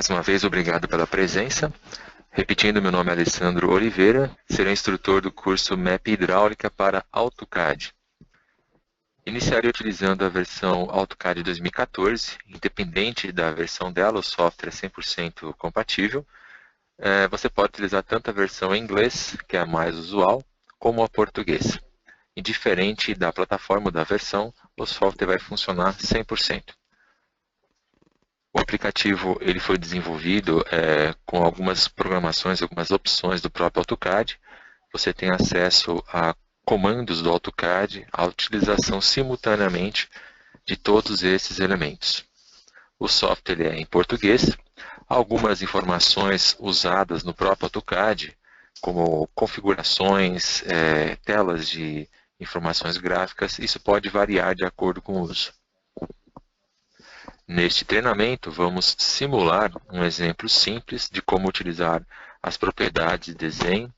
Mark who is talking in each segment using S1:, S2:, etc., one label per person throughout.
S1: Mais uma vez, obrigado pela presença. Repetindo, meu nome é Alessandro Oliveira, serei instrutor do curso MEP Hidráulica para AutoCAD. Iniciarei utilizando a versão AutoCAD 2014, independente da versão dela, o software é 100% compatível. Você pode utilizar tanto a versão em inglês, que é a mais usual, como a português. Indiferente da plataforma ou da versão, o software vai funcionar 100%. O aplicativo ele foi desenvolvido com algumas programações, algumas opções do próprio AutoCAD. Você tem acesso a comandos do AutoCAD, a utilização simultaneamente de todos esses elementos. O software é em português. Algumas informações usadas no próprio AutoCAD, como configurações, telas de informações gráficas, isso pode variar de acordo com o uso. Neste treinamento, vamos simular um exemplo simples de como utilizar as propriedades de desenho,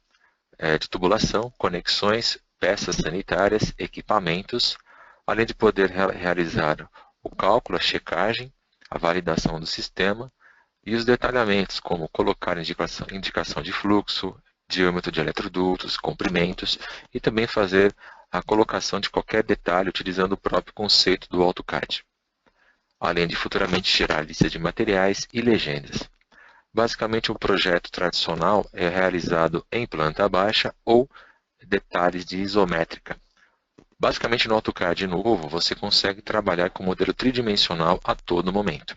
S1: de tubulação, conexões, peças sanitárias, equipamentos, além de poder realizar o cálculo, a checagem, a validação do sistema e os detalhamentos, como colocar indicação de fluxo, diâmetro de eletrodutos, comprimentos e também fazer a colocação de qualquer detalhe utilizando o próprio conceito do AutoCAD. Além de futuramente gerar listas de materiais e legendas. Basicamente, um projeto tradicional é realizado em planta baixa ou detalhes de isométrica. Basicamente, no AutoCAD novo, você consegue trabalhar com modelo tridimensional a todo momento.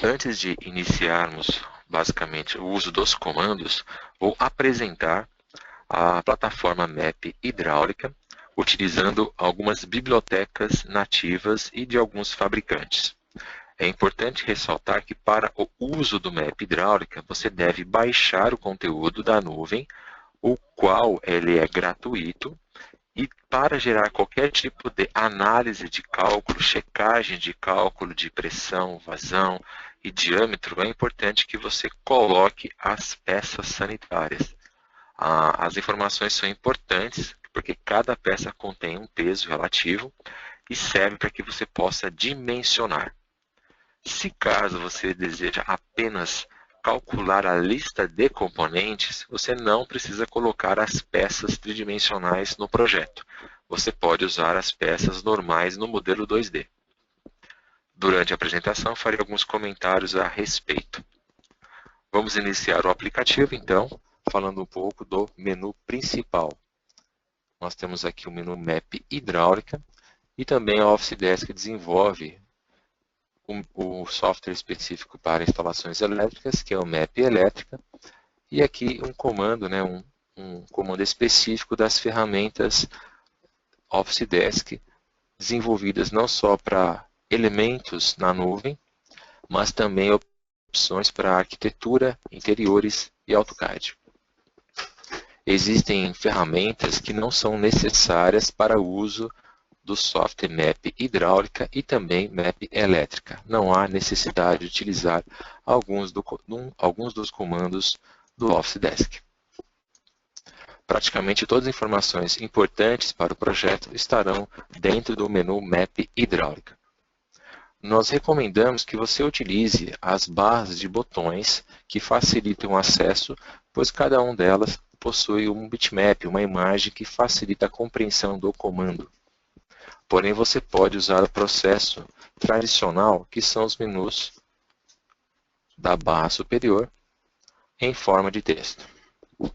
S1: Antes de iniciarmos, basicamente, o uso dos comandos, vou apresentar a plataforma MEP Hidráulica, utilizando algumas bibliotecas nativas e de alguns fabricantes. É importante ressaltar que para o uso do MEP Hidráulica, você deve baixar o conteúdo da nuvem, o qual ele é gratuito, e para gerar qualquer tipo de análise de cálculo, checagem de cálculo de pressão, vazão e diâmetro, é importante que você coloque as peças sanitárias. As informações são importantes, porque cada peça contém um peso relativo e serve para que você possa dimensionar. Se caso você deseja apenas calcular a lista de componentes, você não precisa colocar as peças tridimensionais no projeto. Você pode usar as peças normais no modelo 2D. Durante a apresentação, farei alguns comentários a respeito. Vamos iniciar o aplicativo, então, falando um pouco do menu principal. Nós temos aqui o menu MEP Hidráulica e também a Office Desk desenvolve o software específico para instalações elétricas, que é o MEP Elétrica, e aqui um comando, um comando específico das ferramentas Office Desk, desenvolvidas não só para elementos na nuvem, mas também opções para arquitetura, interiores e AutoCAD. Existem ferramentas que não são necessárias para o uso do software MEP Hidráulica e também MEP Elétrica. Não há necessidade de utilizar alguns dos comandos do Office Desk. Praticamente todas as informações importantes para o projeto estarão dentro do menu MEP Hidráulica. Nós recomendamos que você utilize as barras de botões que facilitam o acesso, pois cada uma delas possui um bitmap, uma imagem que facilita a compreensão do comando. Porém, você pode usar o processo tradicional, que são os menus da barra superior, em forma de texto. O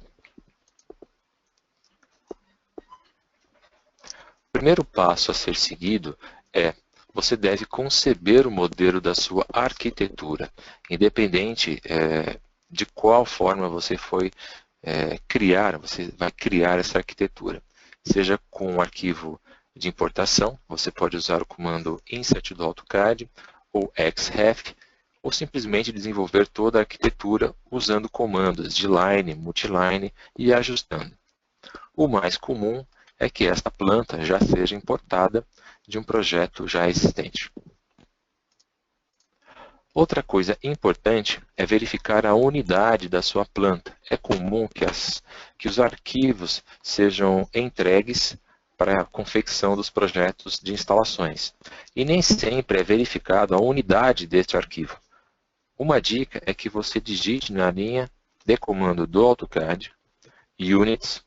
S1: primeiro passo a ser seguido é você deve conceber o modelo da sua arquitetura, independente de qual forma você foi você vai criar essa arquitetura. Seja com um arquivo de importação, você pode usar o comando insert do AutoCAD ou xref, ou simplesmente desenvolver toda a arquitetura usando comandos de line, multiline e ajustando. O mais comum é que esta planta já seja importada de um projeto já existente. Outra coisa importante é verificar a unidade da sua planta. É comum que os arquivos sejam entregues para a confecção dos projetos de instalações. E nem sempre é verificado a unidade deste arquivo. Uma dica é que você digite na linha de comando do AutoCAD, Units,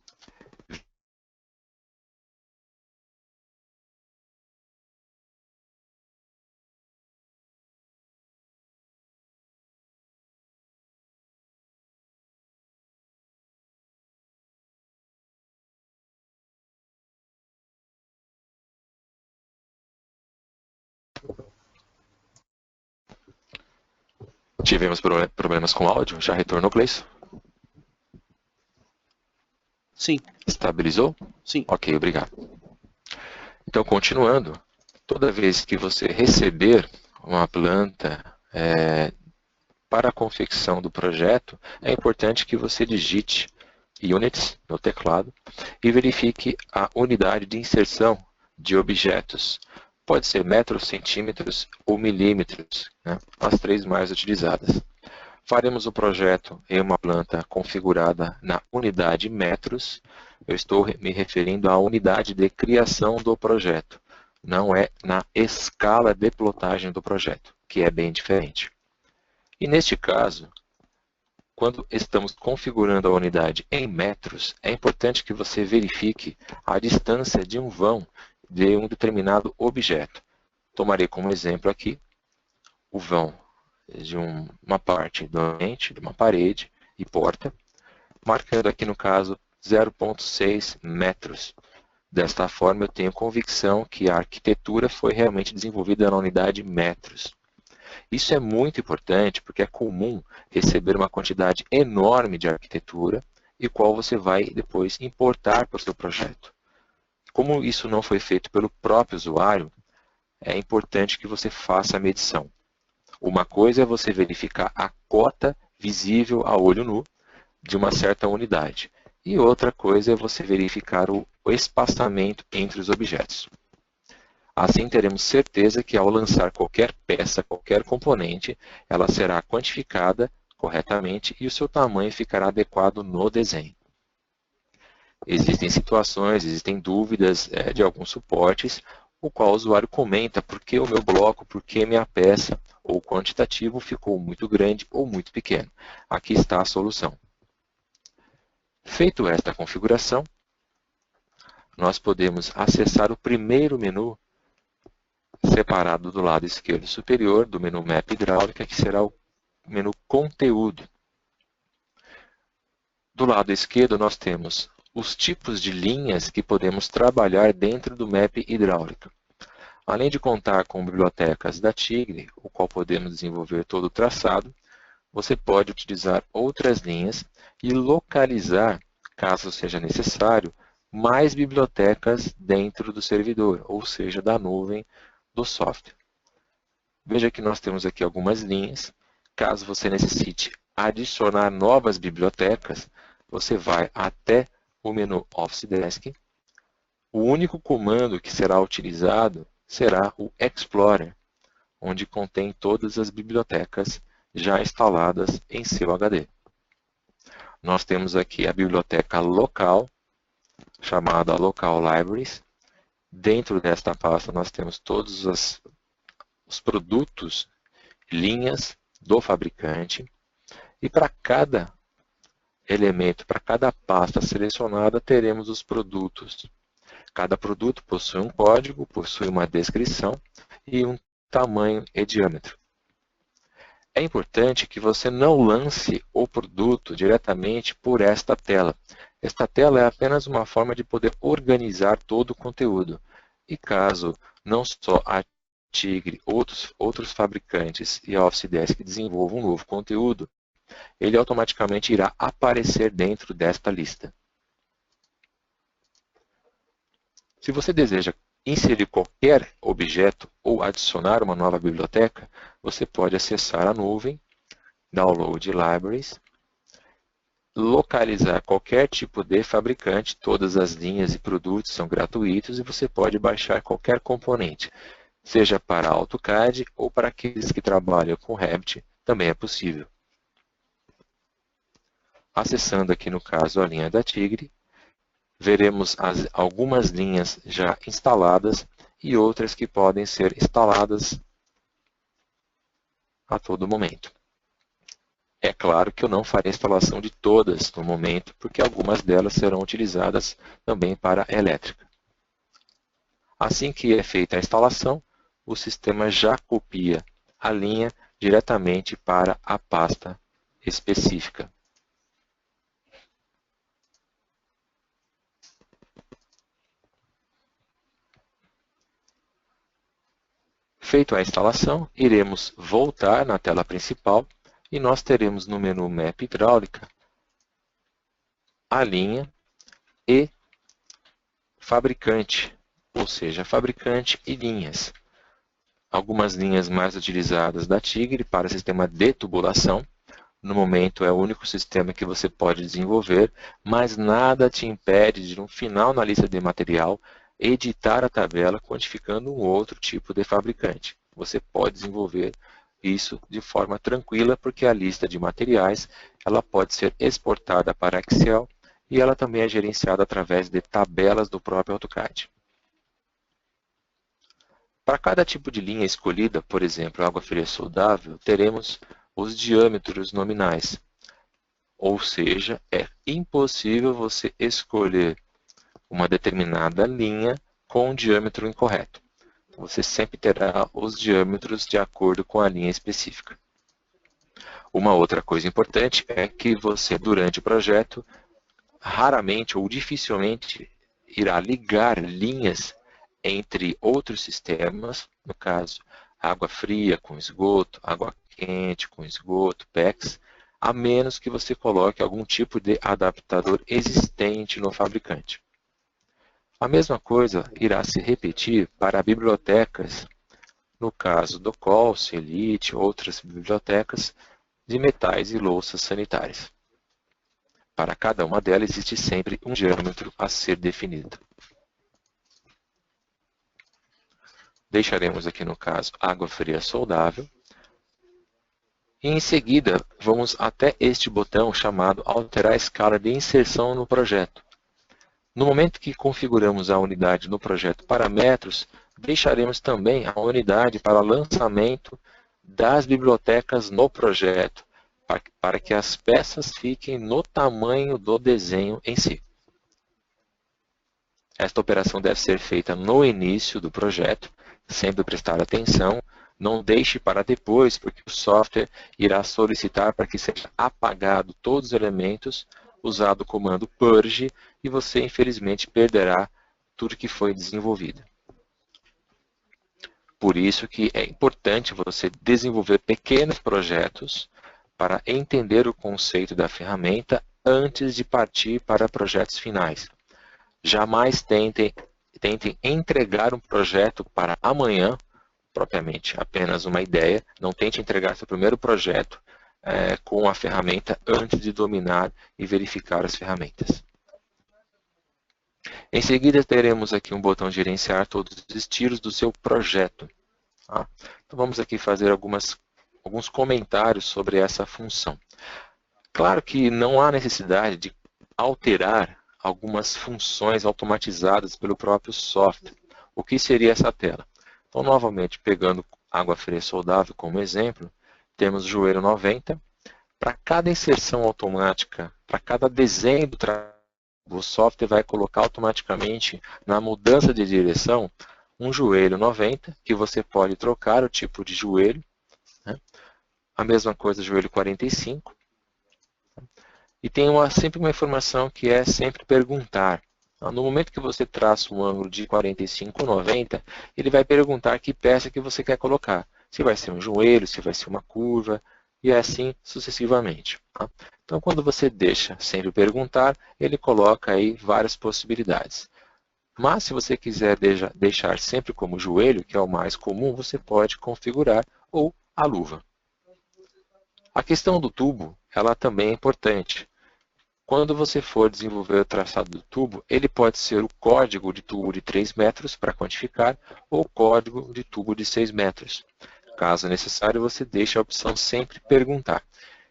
S1: tivemos problemas com o áudio, já retornou, Gleison?
S2: Sim.
S1: Estabilizou?
S2: Sim.
S1: Ok, obrigado. Então, continuando, toda vez que você receber uma planta para a confecção do projeto, é importante que você digite Units no teclado e verifique a unidade de inserção de objetos. Pode ser metros, centímetros ou milímetros, né? As três mais utilizadas. Faremos o projeto em uma planta configurada na unidade metros. Eu estou me referindo à unidade de criação do projeto, não é na escala de plotagem do projeto, que é bem diferente. E neste caso, quando estamos configurando a unidade em metros, é importante que você verifique a distância de um vão de um determinado objeto. Tomarei como exemplo aqui o vão de uma parte do ambiente, de uma parede e porta, marcando aqui no caso 0,6 metros. Desta forma, eu tenho convicção que a arquitetura foi realmente desenvolvida na unidade metros. Isso é muito importante porque é comum receber uma quantidade enorme de arquitetura e qual você vai depois importar para o seu projeto. Como isso não foi feito pelo próprio usuário, é importante que você faça a medição. Uma coisa é você verificar a cota visível a olho nu de uma certa unidade. E outra coisa é você verificar o espaçamento entre os objetos. Assim, teremos certeza que ao lançar qualquer peça, qualquer componente, ela será quantificada corretamente e o seu tamanho ficará adequado no desenho. Existem situações, existem dúvidas de alguns suportes, o qual o usuário comenta por que o meu bloco, por que minha peça ou quantitativo ficou muito grande ou muito pequeno. Aqui está a solução. Feito esta configuração, nós podemos acessar o primeiro menu separado do lado esquerdo superior do menu Map Hidráulica, que será o menu Conteúdo. Do lado esquerdo nós temos os tipos de linhas que podemos trabalhar dentro do Map Hidráulica. Além de contar com bibliotecas da Tigre, o qual podemos desenvolver todo o traçado, você pode utilizar outras linhas e localizar, caso seja necessário, mais bibliotecas dentro do servidor, ou seja, da nuvem do software. Veja que nós temos aqui algumas linhas. Caso você necessite adicionar novas bibliotecas, você vai até o menu Office Desk. O único comando que será utilizado será o Explorer, onde contém todas as bibliotecas já instaladas em seu HD. Nós temos aqui a biblioteca local, chamada Local Libraries. Dentro desta pasta nós temos todos os produtos, linhas do fabricante. E para cada elemento, para cada pasta selecionada, teremos os produtos. Cada produto possui um código, possui uma descrição e um tamanho e diâmetro. É importante que você não lance o produto diretamente por esta tela. Esta tela é apenas uma forma de poder organizar todo o conteúdo. E caso não só a Tigre, outros fabricantes e a Office Desk desenvolvam um novo conteúdo, ele automaticamente irá aparecer dentro desta lista. Se você deseja inserir qualquer objeto ou adicionar uma nova biblioteca, você pode acessar a nuvem, Download Libraries, localizar qualquer tipo de fabricante, todas as linhas e produtos são gratuitos e você pode baixar qualquer componente, seja para AutoCAD ou para aqueles que trabalham com Revit, também é possível. Acessando aqui no caso a linha da Tigre, veremos algumas linhas já instaladas e outras que podem ser instaladas a todo momento. É claro que eu não farei a instalação de todas no momento, porque algumas delas serão utilizadas também para elétrica. Assim que é feita a instalação, o sistema já copia a linha diretamente para a pasta específica. Feito a instalação, iremos voltar na tela principal e nós teremos no menu Map Hidráulica a linha e fabricante, ou seja, fabricante e linhas. Algumas linhas mais utilizadas da Tigre para sistema de tubulação. No momento é o único sistema que você pode desenvolver, mas nada te impede de, no final na lista de material, editar a tabela quantificando um outro tipo de fabricante. Você pode desenvolver isso de forma tranquila, porque a lista de materiais ela pode ser exportada para Excel e ela também é gerenciada através de tabelas do próprio AutoCAD. Para cada tipo de linha escolhida, por exemplo, água fria soldável, teremos os diâmetros nominais. Ou seja, é impossível você escolher uma determinada linha com um diâmetro incorreto. Você sempre terá os diâmetros de acordo com a linha específica. Uma outra coisa importante é que você, durante o projeto, raramente ou dificilmente irá ligar linhas entre outros sistemas, no caso, água fria com esgoto, água quente com esgoto, PEX, a menos que você coloque algum tipo de adaptador existente no fabricante. A mesma coisa irá se repetir para bibliotecas, no caso do Colse, Elite, outras bibliotecas de metais e louças sanitárias. Para cada uma delas existe sempre um diâmetro a ser definido. Deixaremos aqui no caso água fria soldável. E em seguida vamos até este botão chamado alterar a escala de inserção no projeto. No momento que configuramos a unidade no projeto para metros, deixaremos também a unidade para lançamento das bibliotecas no projeto, para que as peças fiquem no tamanho do desenho em si. Esta operação deve ser feita no início do projeto, sempre prestar atenção, não deixe para depois, porque o software irá solicitar para que seja apagado todos os elementos, usado o comando purge, e você infelizmente perderá tudo que foi desenvolvido. Por isso que é importante você desenvolver pequenos projetos para entender o conceito da ferramenta antes de partir para projetos finais. Jamais tentem entregar um projeto para amanhã, propriamente apenas uma ideia. Não tente entregar seu primeiro projeto com a ferramenta antes de dominar e verificar as ferramentas. Em seguida, teremos aqui um botão gerenciar todos os estilos do seu projeto. Tá? Então, vamos aqui fazer alguns comentários sobre essa função. Claro que não há necessidade de alterar algumas funções automatizadas pelo próprio software. O que seria essa tela? Então, novamente, pegando água fria soldável como exemplo, temos o joelho 90. Para cada inserção automática, para cada desenho do trabalho, o software vai colocar automaticamente na mudança de direção um joelho 90, que você pode trocar o tipo de joelho. Né? A mesma coisa, joelho 45. E tem sempre uma informação que é sempre perguntar. No momento que você traça um ângulo de 45 ou 90, ele vai perguntar que peça que você quer colocar. Se vai ser um joelho, se vai ser uma curva, e assim sucessivamente. Tá? Então, quando você deixa sempre perguntar, ele coloca aí várias possibilidades. Mas, se você quiser deixar sempre como joelho, que é o mais comum, você pode configurar, ou a luva. A questão do tubo, ela também é importante. Quando você for desenvolver o traçado do tubo, ele pode ser o código de tubo de 3 metros para quantificar, ou o código de tubo de 6 metros. Caso necessário, você deixa a opção sempre perguntar.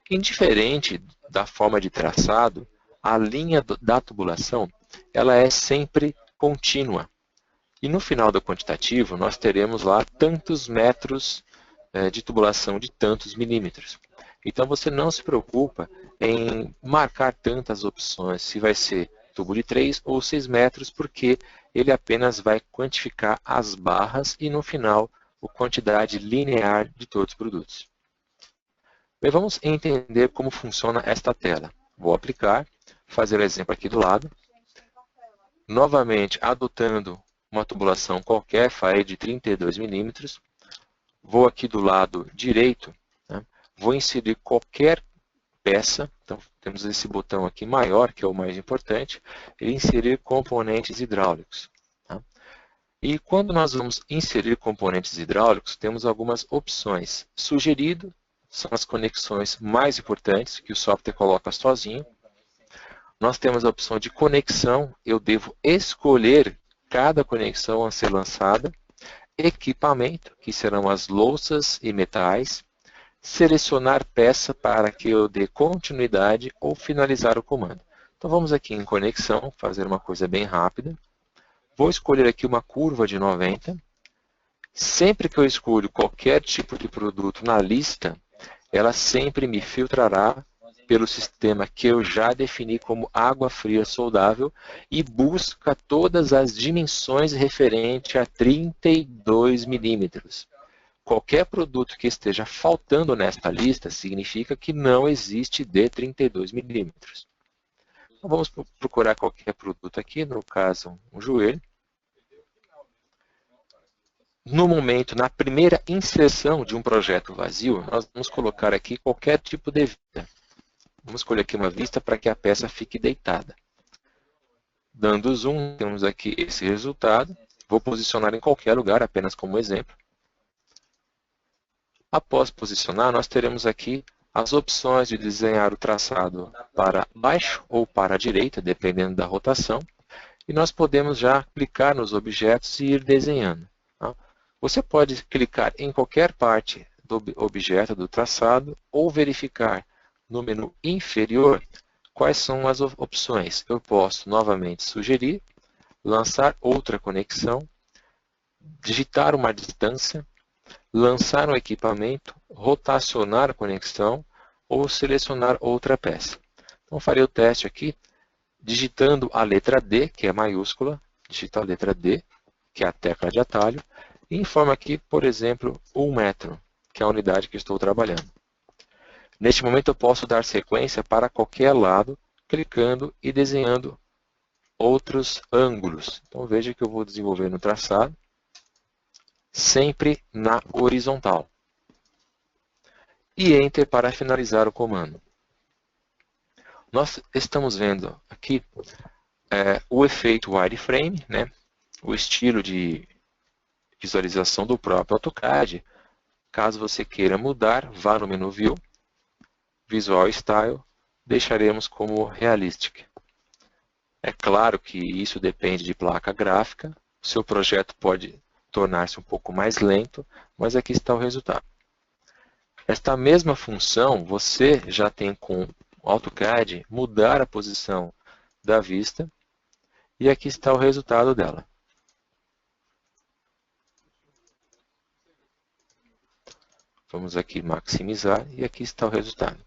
S1: Indiferente da forma de traçado, a linha da tubulação ela é sempre contínua. E no final do quantitativo, nós teremos lá tantos metros de tubulação de tantos milímetros. Então, você não se preocupa em marcar tantas opções, se vai ser tubo de 3 ou 6 metros, porque ele apenas vai quantificar as barras e, no final, a quantidade linear de todos os produtos. Bem, vamos entender como funciona esta tela. Vou aplicar, fazer o exemplo aqui do lado. Novamente, adotando uma tubulação qualquer, farei de 32 milímetros. Vou aqui do lado direito, né? Vou inserir qualquer peça. Então, temos esse botão aqui maior, que é o mais importante, e inserir componentes hidráulicos. Tá? E quando nós vamos inserir componentes hidráulicos, temos algumas opções. Sugerido são as conexões mais importantes, que o software coloca sozinho. Nós temos a opção de conexão, eu devo escolher cada conexão a ser lançada. Equipamento, que serão as louças e metais. Selecionar peça para que eu dê continuidade ou finalizar o comando. Então vamos aqui em conexão, fazer uma coisa bem rápida. Vou escolher aqui uma curva de 90. Sempre que eu escolho qualquer tipo de produto na lista, ela sempre me filtrará pelo sistema que eu já defini como água fria soldável e busca todas as dimensões referentes a 32 milímetros. Qualquer produto que esteja faltando nesta lista significa que não existe de 32 milímetros. Então, vamos procurar qualquer produto aqui, no caso, um joelho. No momento, na primeira inserção de um projeto vazio, nós vamos colocar aqui qualquer tipo de vista. Vamos escolher aqui uma vista para que a peça fique deitada. Dando zoom, temos aqui esse resultado. Vou posicionar em qualquer lugar, apenas como exemplo. Após posicionar, nós teremos aqui as opções de desenhar o traçado para baixo ou para a direita, dependendo da rotação. E nós podemos já clicar nos objetos e ir desenhando. Tá? Você pode clicar em qualquer parte do objeto do traçado ou verificar no menu inferior quais são as opções. Eu posso novamente sugerir, lançar outra conexão, digitar uma distância, lançar um equipamento, rotacionar a conexão ou selecionar outra peça. Então, farei o teste aqui, digitando a letra D, que é maiúscula, digito a letra D, que é a tecla de atalho, e informo aqui, por exemplo, 1 metro, que é a unidade que estou trabalhando. Neste momento, eu posso dar sequência para qualquer lado, clicando e desenhando outros ângulos. Então, veja que eu vou desenvolver no traçado, sempre na horizontal. E Enter para finalizar o comando. Nós estamos vendo aqui o efeito wireframe, né? O estilo de visualização do próprio AutoCAD. Caso você queira mudar, vá no menu View, Visual Style, deixaremos como Realistic. É claro que isso depende de placa gráfica, o seu projeto pode tornar-se um pouco mais lento, mas aqui está o resultado. Esta mesma função você já tem com o AutoCAD, mudar a posição da vista, e aqui está o resultado dela. Vamos aqui maximizar, e aqui está o resultado.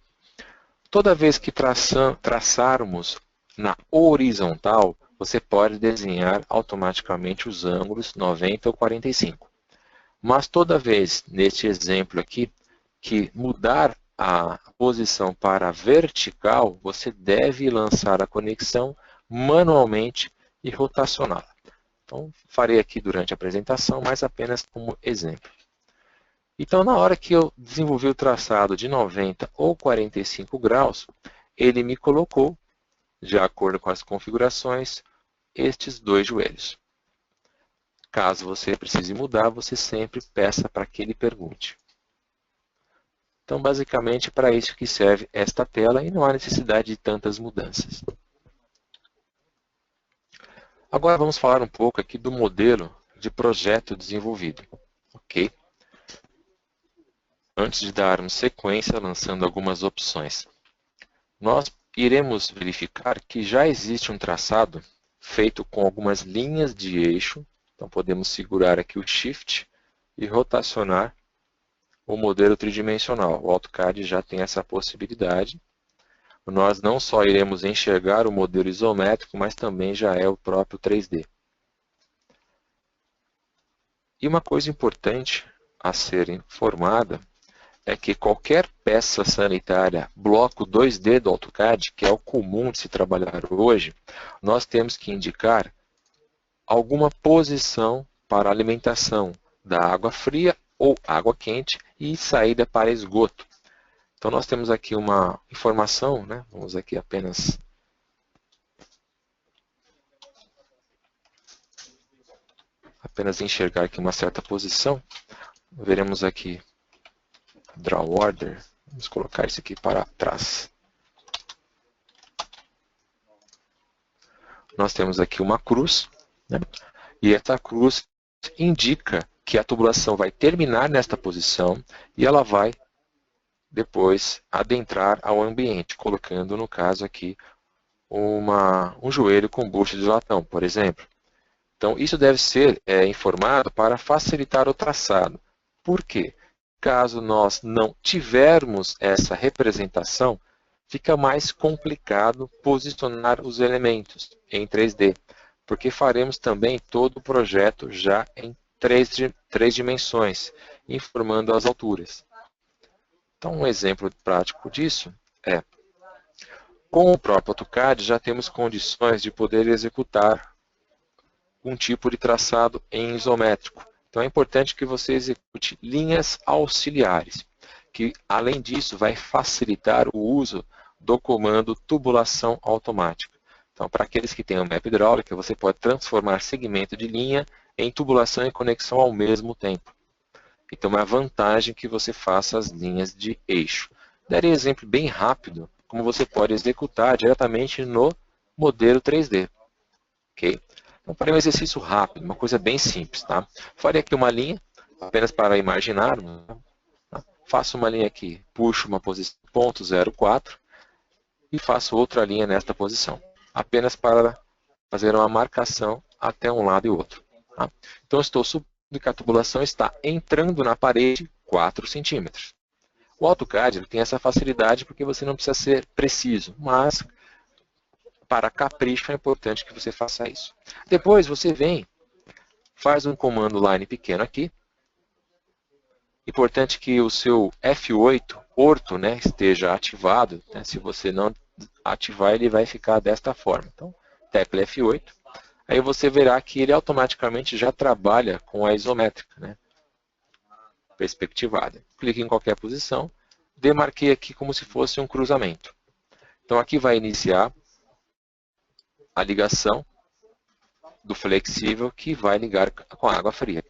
S1: Toda vez que traçarmos na horizontal, você pode desenhar automaticamente os ângulos 90 ou 45. Mas toda vez, neste exemplo aqui, que mudar a posição para vertical, você deve lançar a conexão manualmente e rotacioná-la. Então, farei aqui durante a apresentação, mas apenas como exemplo. Então, na hora que eu desenvolvi o traçado de 90 ou 45 graus, ele me colocou, de acordo com as configurações, estes dois joelhos. Caso você precise mudar, você sempre peça para que ele pergunte. Então, basicamente, para isso que serve esta tela e não há necessidade de tantas mudanças. Agora vamos falar um pouco aqui do modelo de projeto desenvolvido. Ok? Antes de darmos sequência, lançando algumas opções. Nós iremos verificar que já existe um traçado feito com algumas linhas de eixo. Então podemos segurar aqui o Shift e rotacionar o modelo tridimensional. O AutoCAD já tem essa possibilidade. Nós não só iremos enxergar o modelo isométrico, mas também já é o próprio 3D. E uma coisa importante a ser informada é que qualquer peça sanitária, bloco 2D do AutoCAD, que é o comum de se trabalhar hoje, nós temos que indicar alguma posição para alimentação da água fria ou água quente e saída para esgoto. Então nós temos aqui uma informação, né? Vamos aqui apenas enxergar aqui uma certa posição. Veremos aqui Draw Order. Vamos colocar isso aqui para trás. Nós temos aqui uma cruz, né? E essa cruz indica que a tubulação vai terminar nesta posição e ela vai depois adentrar ao ambiente, colocando, no caso aqui, um joelho com bucha de latão, por exemplo. Então, isso deve ser informado para facilitar o traçado. Por quê? Caso nós não tivermos essa representação, fica mais complicado posicionar os elementos em 3D, porque faremos também todo o projeto já em três dimensões, informando as alturas. Então, um exemplo prático disso é, com o próprio AutoCAD já temos condições de poder executar um tipo de traçado em isométrico. Então, é importante que você execute linhas auxiliares, que, além disso, vai facilitar o uso do comando tubulação automática. Então, para aqueles que têm o map hidráulica, você pode transformar segmento de linha em tubulação e conexão ao mesmo tempo. Então, é uma vantagem que você faça as linhas de eixo. Darei um exemplo bem rápido, como você pode executar diretamente no modelo 3D. Okay? Então, para um exercício rápido, uma coisa bem simples. Tá? Farei aqui uma linha, apenas para imaginar. Tá? Faço uma linha aqui, puxo uma posição ponto 0,4 e faço outra linha nesta posição. Apenas para fazer uma marcação até um lado e outro. Tá? Então, estou supondo que a tubulação está entrando na parede 4 centímetros. O AutoCAD tem essa facilidade porque você não precisa ser preciso, mas para capricho é importante que você faça isso. Depois você vem, faz um comando line pequeno aqui. Importante que o seu F8, orto, né, esteja ativado. Né? Se você não ativar, ele vai ficar desta forma. Então, tecla F8. Aí você verá que ele automaticamente já trabalha com a isométrica, né? Perspectivada. Clique em qualquer posição, demarquei aqui como se fosse um cruzamento. Então aqui vai iniciar a ligação do flexível que vai ligar com a água fria.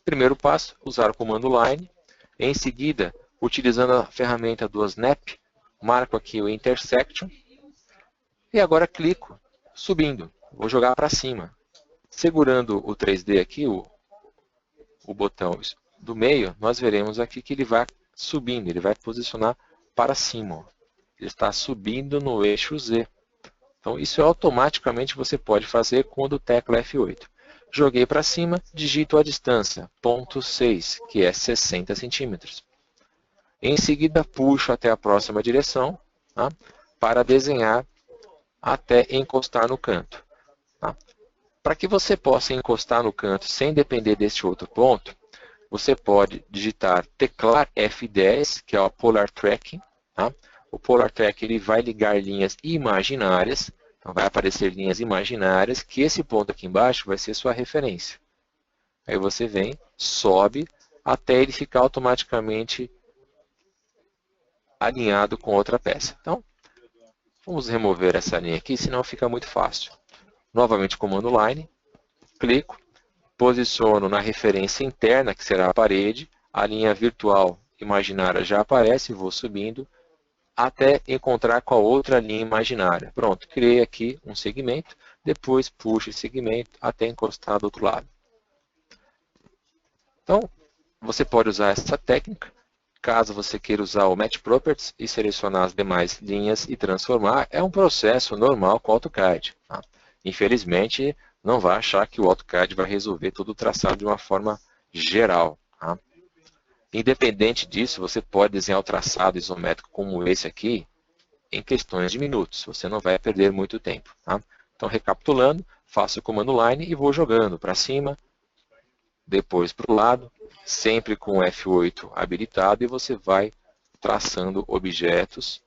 S1: Primeiro passo, usar o comando line. Em seguida, utilizando a ferramenta do Snap, marco aqui o intersection. E agora clico subindo. Vou jogar para cima. Segurando o 3D aqui, o botão do meio, nós veremos aqui que ele vai subindo, ele vai posicionar para cima. Ó. Ele está subindo no eixo Z. Então, isso automaticamente você pode fazer quando tecla F8. Joguei para cima, digito a distância, 0,6, que é 60 centímetros. Em seguida, puxo até a próxima direção, tá? Para desenhar até encostar no canto. Tá? Para que você possa encostar no canto sem depender deste outro ponto, você pode digitar teclar F10, que é o Polar Tracking. Tá? O Polar Tracking ele vai ligar linhas imaginárias, então vai aparecer linhas imaginárias, que esse ponto aqui embaixo vai ser sua referência. Aí você vem, sobe, até ele ficar automaticamente alinhado com outra peça. Então, vamos remover essa linha aqui, senão fica muito fácil. Novamente, comando line, clico, posiciono na referência interna, que será a parede, a linha virtual imaginária já aparece, vou subindo, até encontrar com a outra linha imaginária. Pronto, criei aqui um segmento, depois puxo esse segmento até encostar do outro lado. Então, você pode usar essa técnica, caso você queira usar o Match Properties e selecionar as demais linhas e transformar, é um processo normal com o AutoCAD. Tá? infelizmente, não vai achar que o AutoCAD vai resolver todo o traçado de uma forma geral. Tá? Independente disso, você pode desenhar o traçado isométrico como esse aqui em questões de minutos. Você não vai perder muito tempo. Tá? Então, recapitulando, faço o comando line e vou jogando para cima, depois para o lado, sempre com o F8 habilitado, e você vai traçando objetos.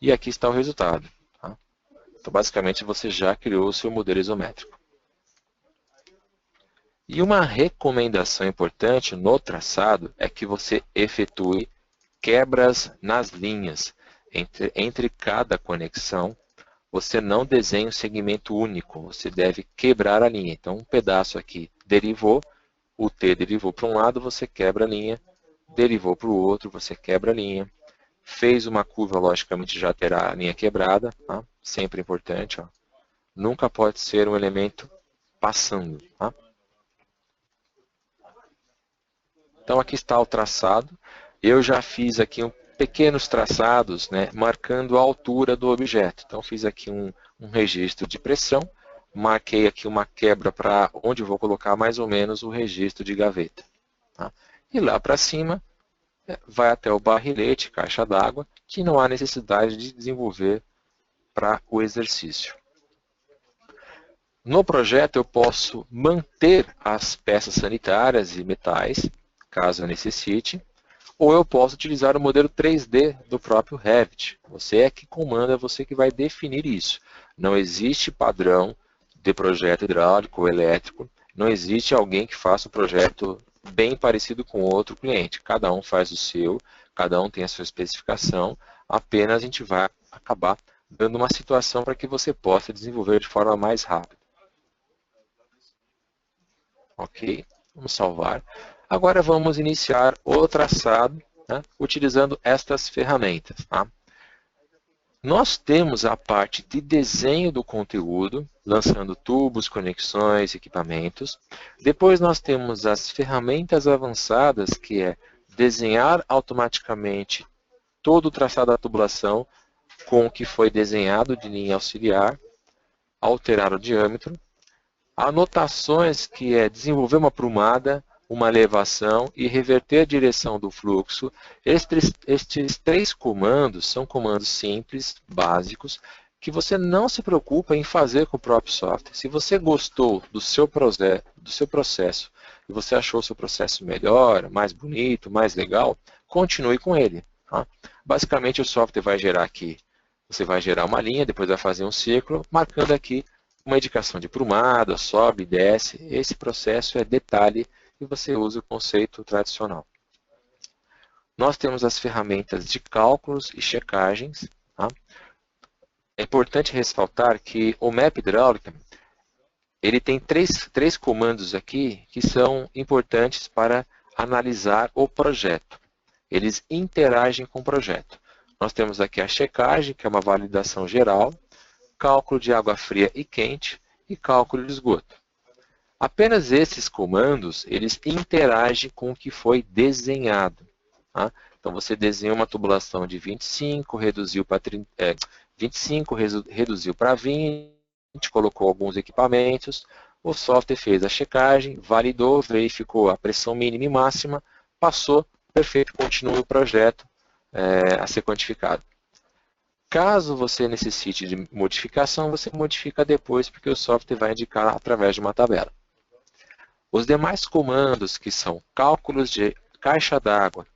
S1: E aqui está o resultado. Tá? Então, basicamente, você já criou o seu modelo isométrico. E uma recomendação importante no traçado é que você efetue quebras nas linhas. Entre cada conexão, você não desenha um segmento único, você deve quebrar a linha. Então, um pedaço aqui derivou, o T derivou para um lado, você quebra a linha, derivou para o outro, você quebra a linha. Fez uma curva, logicamente já terá a linha quebrada, tá? Sempre importante. Ó. Nunca pode ser um elemento passando. Tá? Então, aqui está o traçado. Eu já fiz aqui pequenos traçados, né, marcando a altura do objeto. Então, fiz aqui um registro de pressão, marquei aqui uma quebra para onde eu vou colocar mais ou menos o registro de gaveta. Tá? E lá para cima, vai até o barrilete, caixa d'água, que não há necessidade de desenvolver para o exercício. No projeto, eu posso manter as peças sanitárias e metais, caso eu necessite, ou eu posso utilizar o modelo 3D do próprio Revit. Você é que comanda, você que vai definir isso. Não existe padrão de projeto hidráulico ou elétrico, não existe alguém que faça um projeto bem parecido com outro cliente. Cada um faz o seu, cada um tem a sua especificação, apenas a gente vai acabar dando uma situação para que você possa desenvolver de forma mais rápida. Ok, vamos salvar. Agora vamos iniciar o traçado, né, utilizando estas ferramentas. Tá? Nós temos a parte de desenho do conteúdo, lançando tubos, conexões, equipamentos. Depois nós temos as ferramentas avançadas, que é desenhar automaticamente todo o traçado da tubulação com o que foi desenhado de linha auxiliar, alterar o diâmetro. Anotações, que é desenvolver uma prumada, uma elevação e reverter a direção do fluxo. Estes 3 comandos são comandos simples, básicos, que você não se preocupa em fazer com o próprio software. Se você gostou do seu processo e você achou o seu processo melhor, mais bonito, mais legal, continue com ele. Tá? Basicamente, o software vai gerar aqui, você vai gerar uma linha, depois vai fazer um círculo, marcando aqui uma indicação de prumada, sobe, desce. Esse processo é detalhe e você usa o conceito tradicional. Nós temos as ferramentas de cálculos e checagens. Tá? É importante ressaltar que o Map Hidráulica ele tem três comandos aqui que são importantes para analisar o projeto. Eles interagem com o projeto. Nós temos aqui a checagem, que é uma validação geral, cálculo de água fria e quente e cálculo de esgoto. Apenas esses comandos, eles interagem com o que foi desenhado. Tá? Então, você desenhou uma tubulação de 25, reduziu para 25, reduziu para 20, colocou alguns equipamentos, o software fez a checagem, validou, verificou a pressão mínima e máxima, passou, perfeito, continua o projeto a ser quantificado. Caso você necessite de modificação, você modifica depois, porque o software vai indicar através de uma tabela. Os demais comandos, que são cálculos de caixa d'água,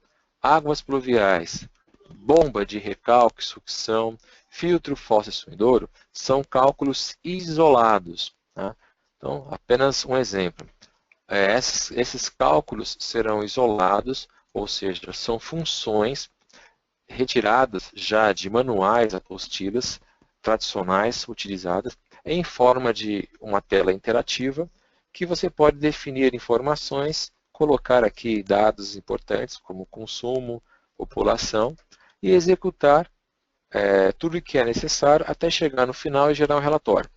S1: águas pluviais, bomba de recalque, sucção, filtro, fossa e sumidouro, são cálculos isolados. Tá? Então, apenas um exemplo. Esses cálculos serão isolados, ou seja, são funções retiradas já de manuais, apostilas tradicionais utilizadas em forma de uma tela interativa, que você pode definir informações, colocar aqui dados importantes como consumo, população e executar tudo o que é necessário até chegar no final e gerar um relatório.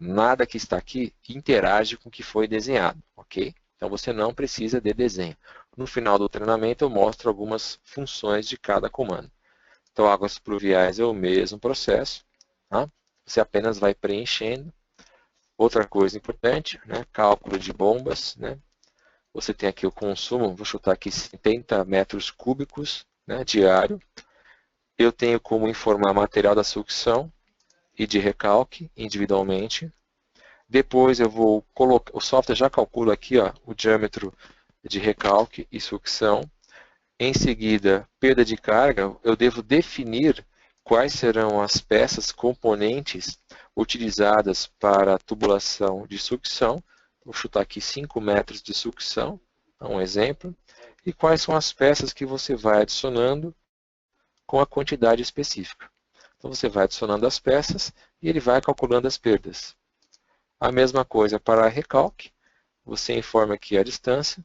S1: Nada que está aqui interage com o que foi desenhado, ok? Então você não precisa de desenho. No final do treinamento eu mostro algumas funções de cada comando. Então águas pluviais é o mesmo processo. Tá? Você apenas vai preenchendo. Outra coisa importante, né? Cálculo de bombas. Né? Você tem aqui o consumo, vou chutar aqui 70 metros cúbicos, né, diário. Eu tenho como informar material da sucção e de recalque individualmente. Depois eu vou colocar, o software já calcula aqui ó, o diâmetro de recalque e sucção. Em seguida, perda de carga, eu devo definir quais serão as peças componentes utilizadas para a tubulação de sucção. Vou chutar aqui 5 metros de sucção, um exemplo. E quais são as peças que você vai adicionando com a quantidade específica. Então você vai adicionando as peças e ele vai calculando as perdas. A mesma coisa para a recalque, você informa aqui a distância,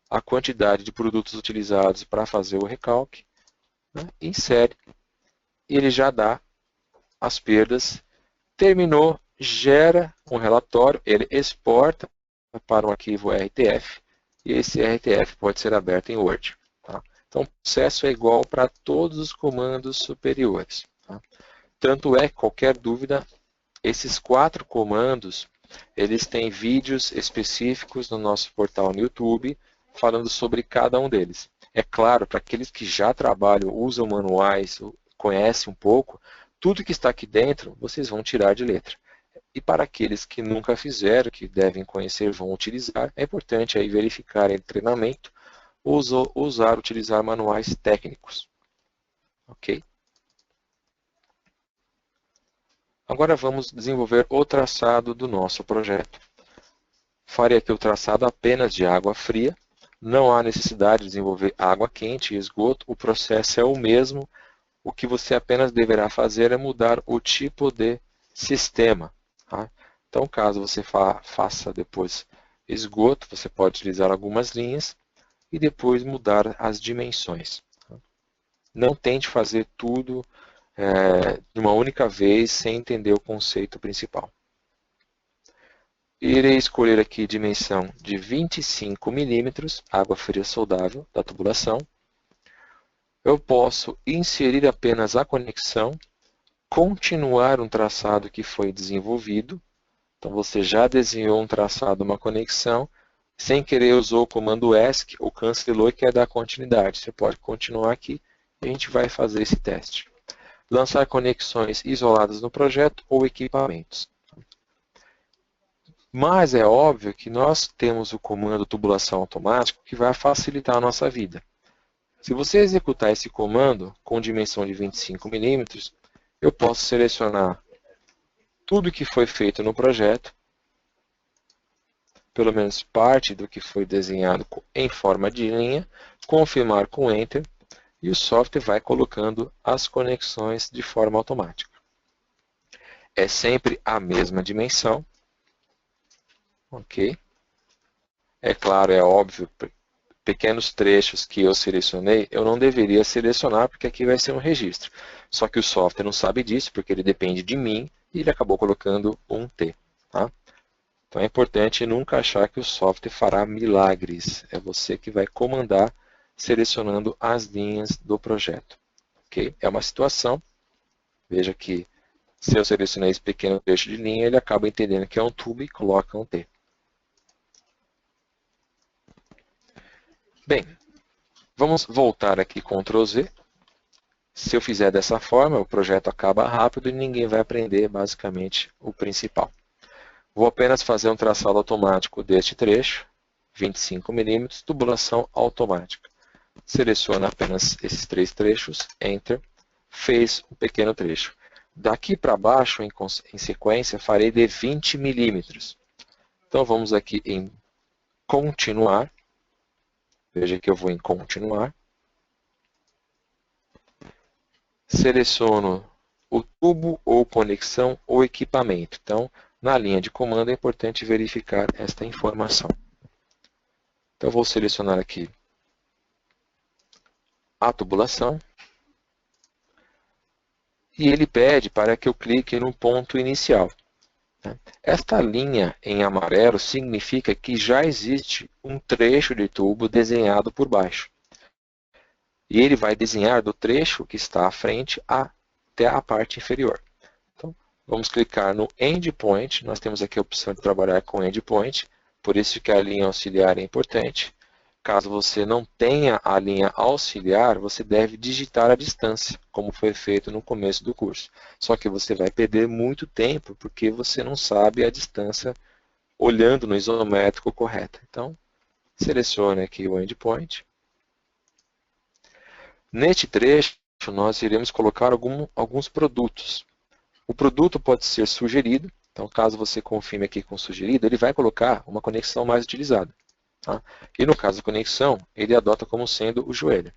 S1: a quantidade de produtos utilizados para fazer o recalque, né? Insere, e ele já dá as perdas. Terminou, gera um relatório, ele exporta para um arquivo RTF, e esse RTF pode ser aberto em Word. Tá? Então o processo é igual para todos os comandos superiores. Tá? Tanto é que, qualquer dúvida, esses 4 comandos, eles têm vídeos específicos no nosso portal no YouTube, falando sobre cada um deles. É claro, para aqueles que já trabalham, usam manuais, conhecem um pouco, tudo que está aqui dentro, vocês vão tirar de letra. E para aqueles que nunca fizeram, que devem conhecer, vão utilizar, é importante aí verificar em treinamento, utilizar manuais técnicos. Ok? Agora vamos desenvolver o traçado do nosso projeto. Farei aqui o traçado apenas de água fria. Não há necessidade de desenvolver água quente e esgoto. O processo é o mesmo. O que você apenas deverá fazer é mudar o tipo de sistema. Tá? Então, caso você faça depois esgoto, você pode utilizar algumas linhas e depois mudar as dimensões. Não tente fazer tudo de uma única vez sem entender o conceito principal. Irei escolher aqui dimensão de 25 milímetros, água fria soldável da tubulação. Eu posso inserir apenas a conexão, continuar um traçado que foi desenvolvido. Então você já desenhou um traçado, uma conexão, sem querer usou o comando ESC ou cancelou e quer dar continuidade. Você pode continuar aqui e a gente vai fazer esse teste. Lançar conexões isoladas no projeto ou equipamentos. Mas é óbvio que nós temos o comando tubulação automática que vai facilitar a nossa vida. Se você executar esse comando com dimensão de 25 milímetros, eu posso selecionar tudo que foi feito no projeto, pelo menos parte do que foi desenhado em forma de linha, confirmar com Enter, e o software vai colocando as conexões de forma automática. É sempre a mesma dimensão. Ok? É claro, é óbvio, pequenos trechos que eu selecionei, eu não deveria selecionar, porque aqui vai ser um registro. Só que o software não sabe disso, porque ele depende de mim, e ele acabou colocando um T. Tá? Então é importante nunca achar que o software fará milagres. É você que vai comandar selecionando as linhas do projeto. Okay? É uma situação. Veja que se eu selecionei esse pequeno trecho de linha, ele acaba entendendo que é um tubo e coloca um T. Bem, vamos voltar aqui, Ctrl Z. Se eu fizer dessa forma, o projeto acaba rápido e ninguém vai aprender basicamente o principal. Vou apenas fazer um traçado automático deste trecho, 25 milímetros, tubulação automática. Seleciono apenas esses 3 trechos, Enter, fez um pequeno trecho. Daqui para baixo, em sequência, farei de 20 milímetros. Então vamos aqui em Continuar. Veja que eu vou em Continuar. Seleciono o tubo ou conexão ou equipamento. Então, na linha de comando é importante verificar esta informação. Então, eu vou selecionar aqui a tubulação. E ele pede para que eu clique no ponto inicial. Esta linha em amarelo significa que já existe um trecho de tubo desenhado por baixo. E ele vai desenhar do trecho que está à frente até a parte inferior. vamos clicar no Endpoint. Nós temos aqui a opção de trabalhar com Endpoint, por isso que a linha auxiliar é importante. Caso você não tenha a linha auxiliar, você deve digitar a distância, como foi feito no começo do curso. Só que você vai perder muito tempo, porque você não sabe a distância olhando no isométrico correta. Então, selecione aqui o Endpoint. Neste trecho, nós iremos colocar alguns produtos. O produto pode ser sugerido, então caso você confirme aqui com sugerido, ele vai colocar uma conexão mais utilizada. Tá? E no caso da conexão, ele adota como sendo o joelho.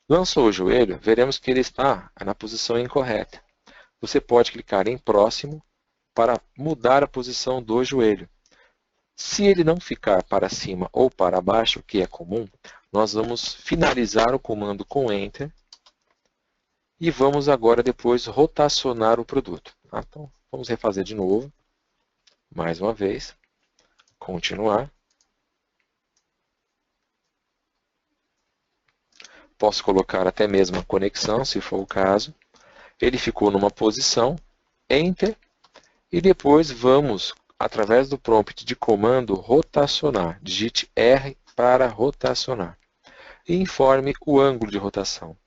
S1: Lançou o joelho, veremos que ele está na posição incorreta. Você pode clicar em próximo para mudar a posição do joelho. Se ele não ficar para cima ou para baixo, o que é comum, nós vamos finalizar o comando com Enter e vamos agora depois rotacionar o produto. Tá? Então, vamos refazer de novo, mais uma vez, continuar. Posso colocar até mesmo a conexão, se for o caso. Ele ficou numa posição, Enter, e depois vamos, através do prompt de comando, rotacionar. Digite R para rotacionar. E informe o ângulo de rotação.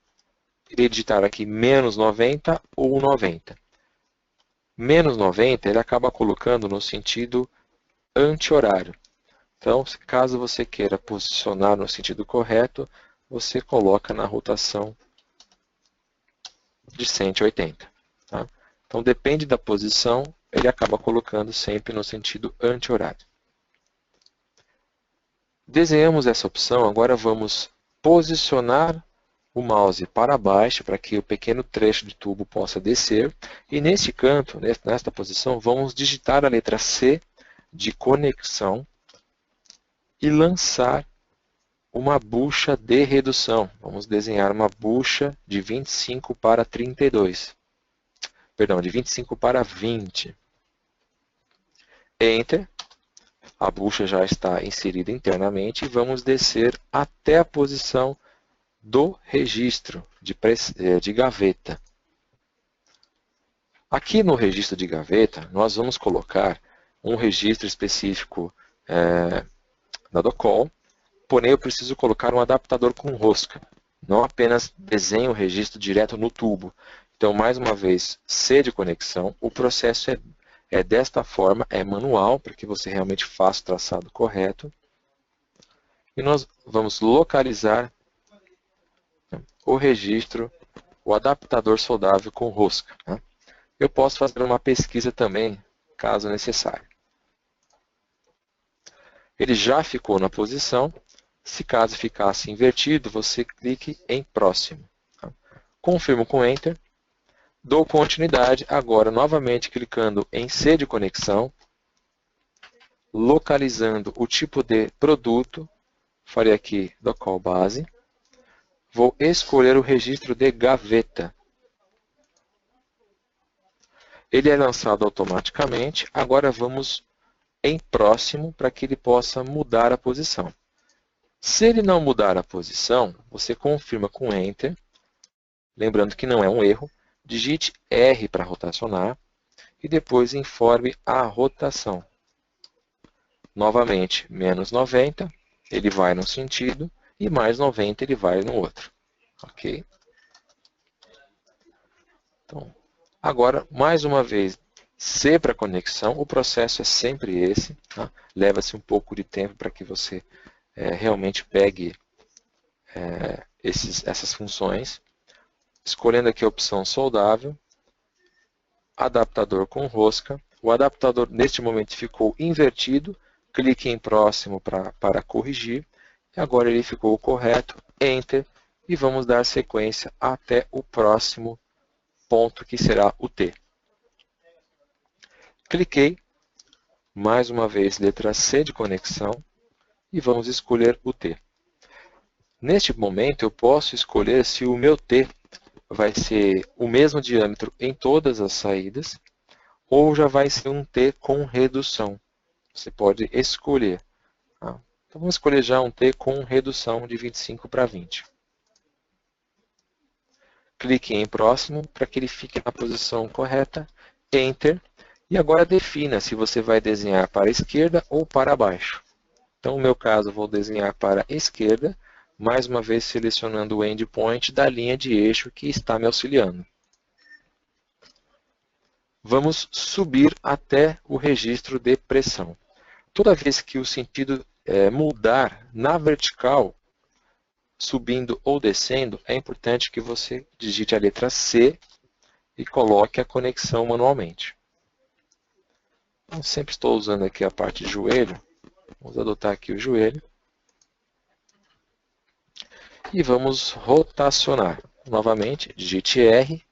S1: Irei digitar aqui menos 90 ou 90. Menos 90 ele acaba colocando no sentido anti-horário. Então, caso você queira posicionar no sentido correto, você coloca na rotação de 180. Tá? Então, depende da posição, ele acaba colocando sempre no sentido anti-horário. Desenhamos essa opção, agora vamos posicionar o mouse para baixo, para que o pequeno trecho de tubo possa descer. E nesse canto, nesta posição, vamos digitar a letra C de conexão e lançar uma bucha de redução. Vamos desenhar uma bucha de 25 para 32. Perdão, de 25 para 20. Enter. A bucha já está inserida internamente e vamos descer até a posição do registro de gaveta. Aqui no registro de gaveta, nós vamos colocar um registro específico da Docol, porém eu preciso colocar um adaptador com rosca. Não apenas desenho o registro direto no tubo. Então, mais uma vez, C de conexão. O processo é desta forma, é manual, para que você realmente faça o traçado correto. E nós vamos localizar o registro, o adaptador soldável com rosca. Né? Eu posso fazer uma pesquisa também, caso necessário. Ele já ficou na posição. Se caso ficasse invertido, você clique em próximo. Tá? Confirmo com Enter. Dou continuidade, agora novamente clicando em C de conexão, localizando o tipo de produto, farei aqui Docol base, vou escolher o registro de gaveta. Ele é lançado automaticamente, agora vamos em próximo para que ele possa mudar a posição. Se ele não mudar a posição, você confirma com Enter, lembrando que não é um erro, digite R para rotacionar e depois informe a rotação. Novamente, menos 90, ele vai num sentido, e mais 90 ele vai no outro. Ok? Então, agora, mais uma vez, C para conexão, o processo é sempre esse. Tá? Leva-se um pouco de tempo para que você realmente pegue essas funções. Escolhendo aqui a opção soldável, adaptador com rosca. O adaptador, neste momento, ficou invertido. Clique em próximo para corrigir. E agora ele ficou correto. Enter. E vamos dar sequência até o próximo ponto, que será o T. Cliquei. Mais uma vez, letra C de conexão. E vamos escolher o T. Neste momento, eu posso escolher se o meu T vai ser o mesmo diâmetro em todas as saídas, ou já vai ser um T com redução. Você pode escolher. Tá? Então, vamos escolher já um T com redução de 25 para 20. Clique em próximo para que ele fique na posição correta Enter. E agora defina se você vai desenhar para a esquerda ou para baixo. Então, no meu caso, vou desenhar para a esquerda, mais uma vez selecionando o endpoint da linha de eixo que está me auxiliando. Vamos subir até o registro de pressão. Toda vez que o sentido mudar na vertical, subindo ou descendo, é importante que você digite a letra C e coloque a conexão manualmente. Então, sempre estou usando aqui a parte de joelho. Vamos adotar aqui o joelho. E vamos rotacionar. Novamente, digite R.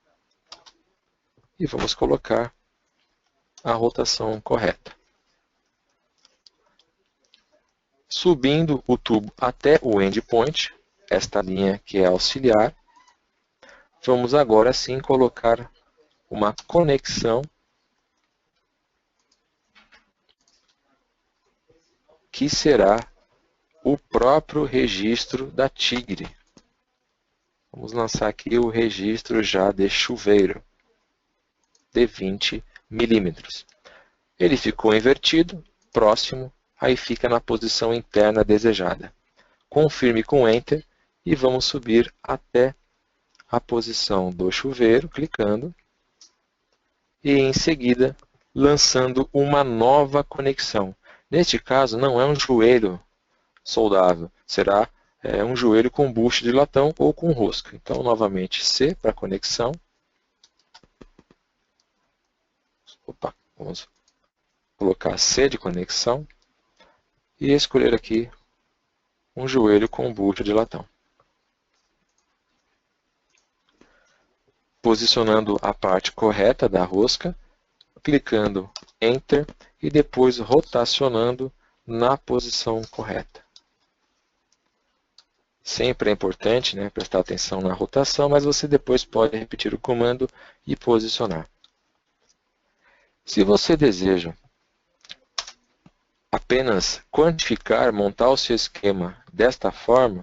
S1: E vamos colocar a rotação correta. Subindo o tubo até o endpoint, esta linha que é auxiliar, vamos agora sim colocar uma conexão que será o próprio registro da Tigre. Vamos lançar aqui o registro já de chuveiro, de 20 milímetros. Ele ficou invertido, próximo, aí fica na posição interna desejada. Confirme com Enter e vamos subir até a posição do chuveiro, clicando, e em seguida lançando uma nova conexão. Neste caso, não é um joelho soldável, será um joelho com bucho de latão ou com rosca. Então, novamente, C para conexão. Vamos colocar C de conexão e escolher aqui um joelho com bucho de latão. Posicionando a parte correta da rosca, clicando Enter e depois rotacionando na posição correta. Sempre é importante, prestar atenção na rotação, mas você depois pode repetir o comando e posicionar. Se você deseja apenas quantificar, montar o seu esquema desta forma,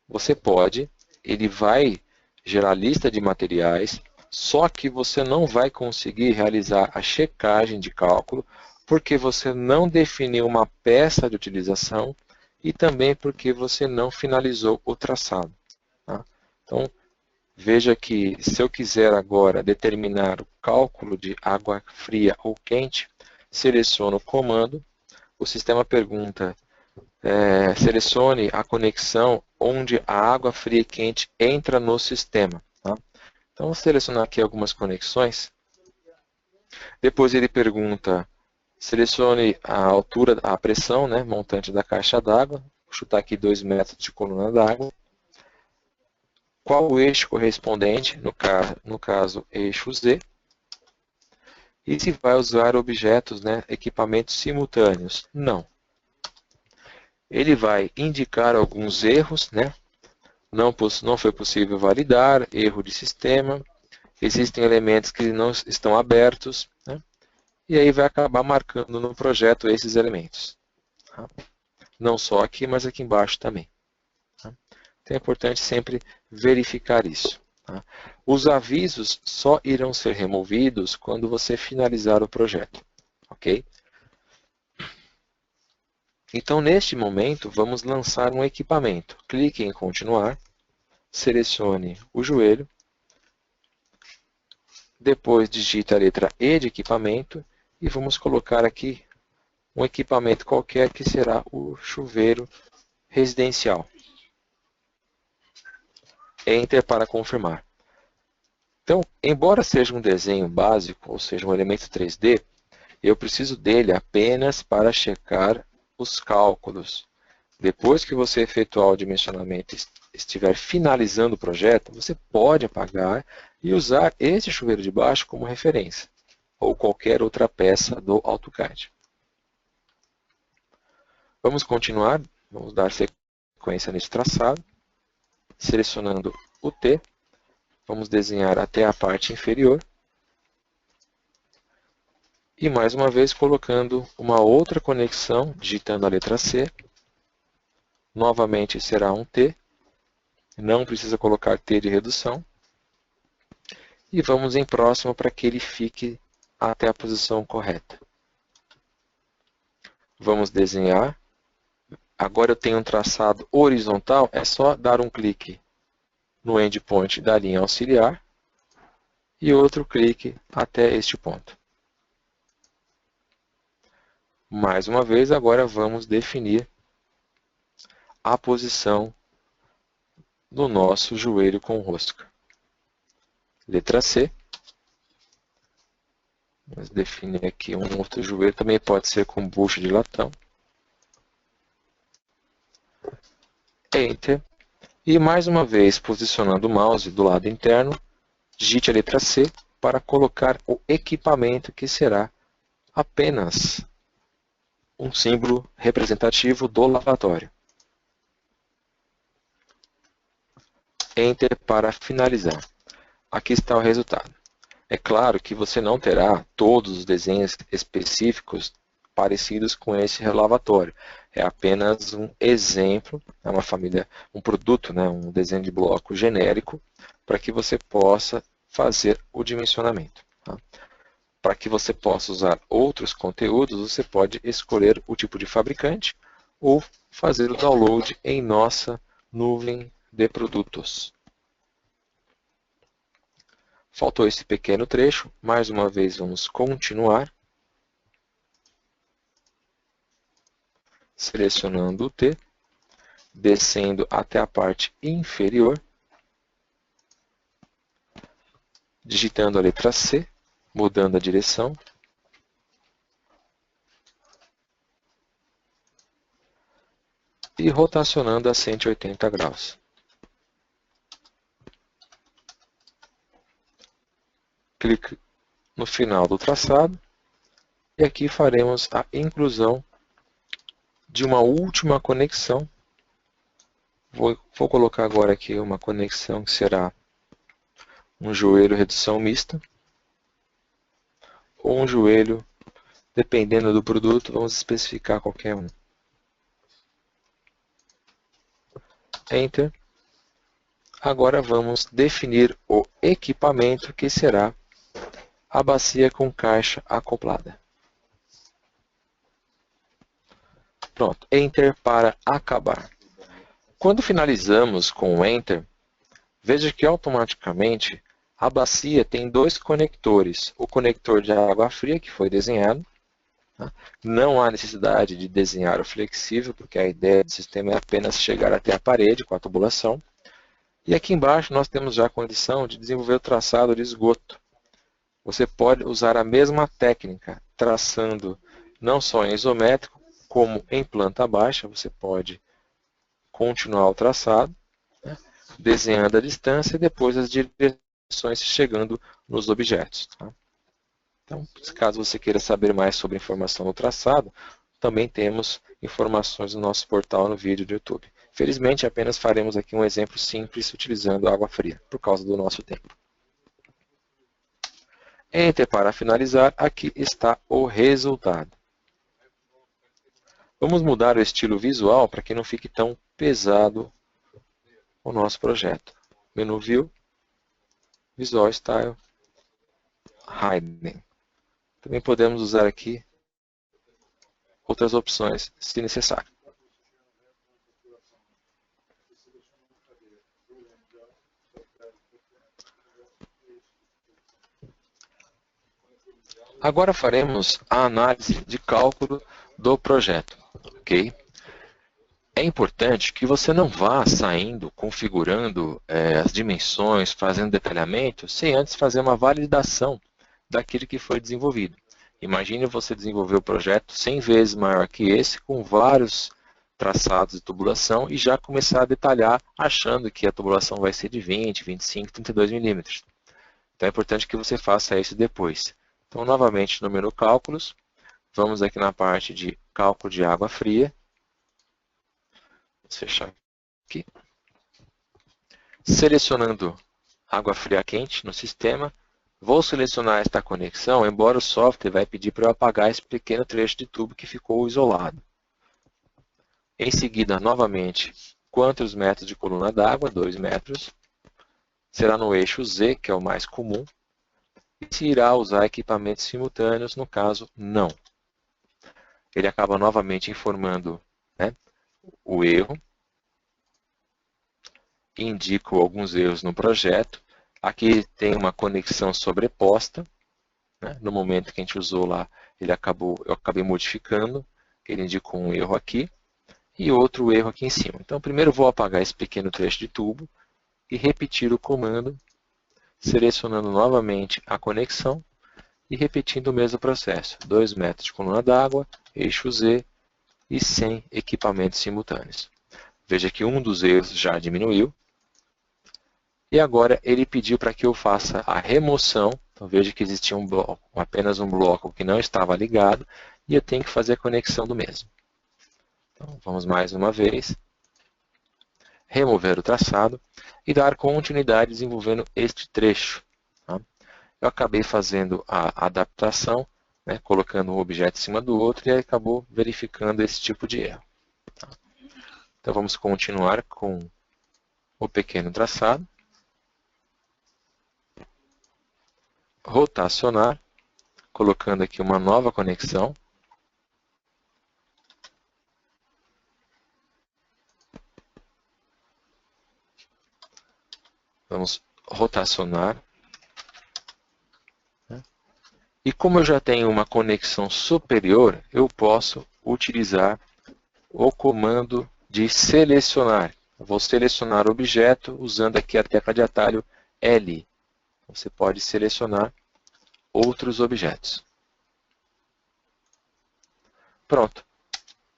S1: você pode, ele vai gerar lista de materiais, só que você não vai conseguir realizar a checagem de cálculo, porque você não definiu uma peça de utilização e também porque você não finalizou o traçado. Tá? Então, veja que se eu quiser agora determinar o cálculo de água fria ou quente, seleciono o comando, o sistema pergunta, selecione a conexão onde a água fria e quente entra no sistema. Tá? Então, vou selecionar aqui algumas conexões. Depois ele pergunta, selecione a altura, a pressão, montante da caixa d'água. Vou chutar aqui 2 metros de coluna d'água. Qual o eixo correspondente, no caso, eixo Z. E se vai usar objetos, equipamentos simultâneos? Não. Ele vai indicar alguns erros, não foi possível validar, erro de sistema, existem elementos que não estão abertos, e aí vai acabar marcando no projeto esses elementos. Tá? Não só aqui, mas aqui embaixo também. Tá? Então é importante sempre verificar isso. Tá? Os avisos só irão ser removidos quando você finalizar o projeto. Ok? Então, neste momento, vamos lançar um equipamento. Clique em continuar, selecione o joelho, depois digite a letra E de equipamento e vamos colocar aqui um equipamento qualquer que será o chuveiro residencial. Enter para confirmar. Então, embora seja um desenho básico, ou seja, um elemento 3D, eu preciso dele apenas para checar os cálculos. Depois que você efetuar o dimensionamento e estiver finalizando o projeto, você pode apagar e usar esse chuveiro de baixo como referência, ou qualquer outra peça do AutoCAD. Vamos continuar, vamos dar sequência nesse traçado, selecionando o T, vamos desenhar até a parte inferior, e mais uma vez colocando uma outra conexão, digitando a letra C. Novamente será um T. Não precisa colocar T de redução. E vamos em próximo para que ele fique até a posição correta. Vamos desenhar. Agora eu tenho um traçado horizontal, é só dar um clique no endpoint da linha auxiliar e outro clique até este ponto. Mais uma vez, agora vamos definir a posição do nosso joelho com rosca. Letra C. Vamos definir aqui um outro joelho, também pode ser com bucho de latão. Enter. E mais uma vez, posicionando o mouse do lado interno, digite a letra C para colocar o equipamento que será apenas um símbolo representativo do lavatório. Enter para finalizar. Aqui está o resultado. É claro que você não terá todos os desenhos específicos parecidos com esse lavatório. É apenas um exemplo, é uma família, um produto, né, um desenho de bloco genérico, para que você possa fazer o dimensionamento. Tá? Para que você possa usar outros conteúdos, você pode escolher o tipo de fabricante ou fazer o download em nossa nuvem de produtos. Faltou esse pequeno trecho, mais uma vez vamos continuar. Selecionando o T, descendo até a parte inferior, digitando a letra C, mudando a direção, e rotacionando a 180 graus. Clique no final do traçado, e aqui faremos a inclusão de uma última conexão. Vou colocar agora aqui uma conexão que será um joelho redução mista, ou um joelho, dependendo do produto, vamos especificar qualquer um. Enter. Agora vamos definir o equipamento que será a bacia com caixa acoplada. Pronto, Enter para acabar. Quando finalizamos com o Enter, veja que automaticamente a bacia tem dois conectores. O conector de água fria, que foi desenhado. Tá? Não há necessidade de desenhar o flexível, porque a ideia do sistema é apenas chegar até a parede com a tubulação. E aqui embaixo nós temos já a condição de desenvolver o traçado de esgoto. Você pode usar a mesma técnica, traçando não só em isométrico, como em planta baixa. Você pode continuar o traçado, né, desenhando a distância e depois as direções chegando nos objetos. Tá? Então, caso você queira saber mais sobre a informação do traçado, também temos informações no nosso portal no vídeo do YouTube. Felizmente, apenas faremos aqui um exemplo simples utilizando água fria, por causa do nosso tempo. Enter para finalizar, aqui está o resultado. Vamos mudar o estilo visual para que não fique tão pesado o nosso projeto. Menu View, Visual Style, Hiding. Também podemos usar aqui outras opções, se necessário. Agora faremos a análise de cálculo do projeto. Okay? É importante que você não vá saindo, configurando as dimensões, fazendo detalhamento, sem antes fazer uma validação daquilo que foi desenvolvido. Imagine você desenvolver o projeto 100 vezes maior que esse, com vários traçados de tubulação, e já começar a detalhar, achando que a tubulação vai ser de 20, 25, 32 milímetros. Então é importante que você faça isso depois. Então, novamente, no menu Cálculos, vamos aqui na parte de Cálculo de água fria. Vamos fechar aqui. Selecionando água fria quente no sistema, vou selecionar esta conexão, embora o software vai pedir para eu apagar esse pequeno trecho de tubo que ficou isolado. Em seguida, novamente, quantos metros de coluna d'água? 2 metros. Será no eixo Z, que é o mais comum. e se irá usar equipamentos simultâneos, no caso, não. Ele acaba novamente informando, né, o erro, indico alguns erros no projeto. Aqui tem uma conexão sobreposta, né? No momento que a gente usou lá, eu acabei modificando, ele indicou um erro aqui e outro erro aqui em cima. Então, primeiro vou apagar esse pequeno trecho de tubo e repetir o comando, selecionando novamente a conexão e repetindo o mesmo processo. 2 metros de coluna d'água, eixo Z e 100 equipamentos simultâneos. Veja que um dos erros já diminuiu. E agora ele pediu para que eu faça a remoção. Então veja que existia um bloco, apenas um bloco que não estava ligado e eu tenho que fazer a conexão do mesmo. Então vamos mais uma vez. Remover o traçado e dar continuidade desenvolvendo este trecho. Tá? Eu acabei fazendo a adaptação, né, colocando um objeto em cima do outro e aí acabou verificando esse tipo de erro. Tá? Então vamos continuar com o pequeno traçado. Rotacionar, colocando aqui uma nova conexão. Vamos rotacionar. E como eu já tenho uma conexão superior, eu posso utilizar o comando de selecionar. Eu vou selecionar o objeto usando aqui a tecla de atalho L. Você pode selecionar outros objetos. Pronto.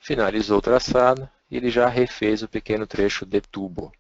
S1: Finalizou o traçado e ele já refez o pequeno trecho de tubo.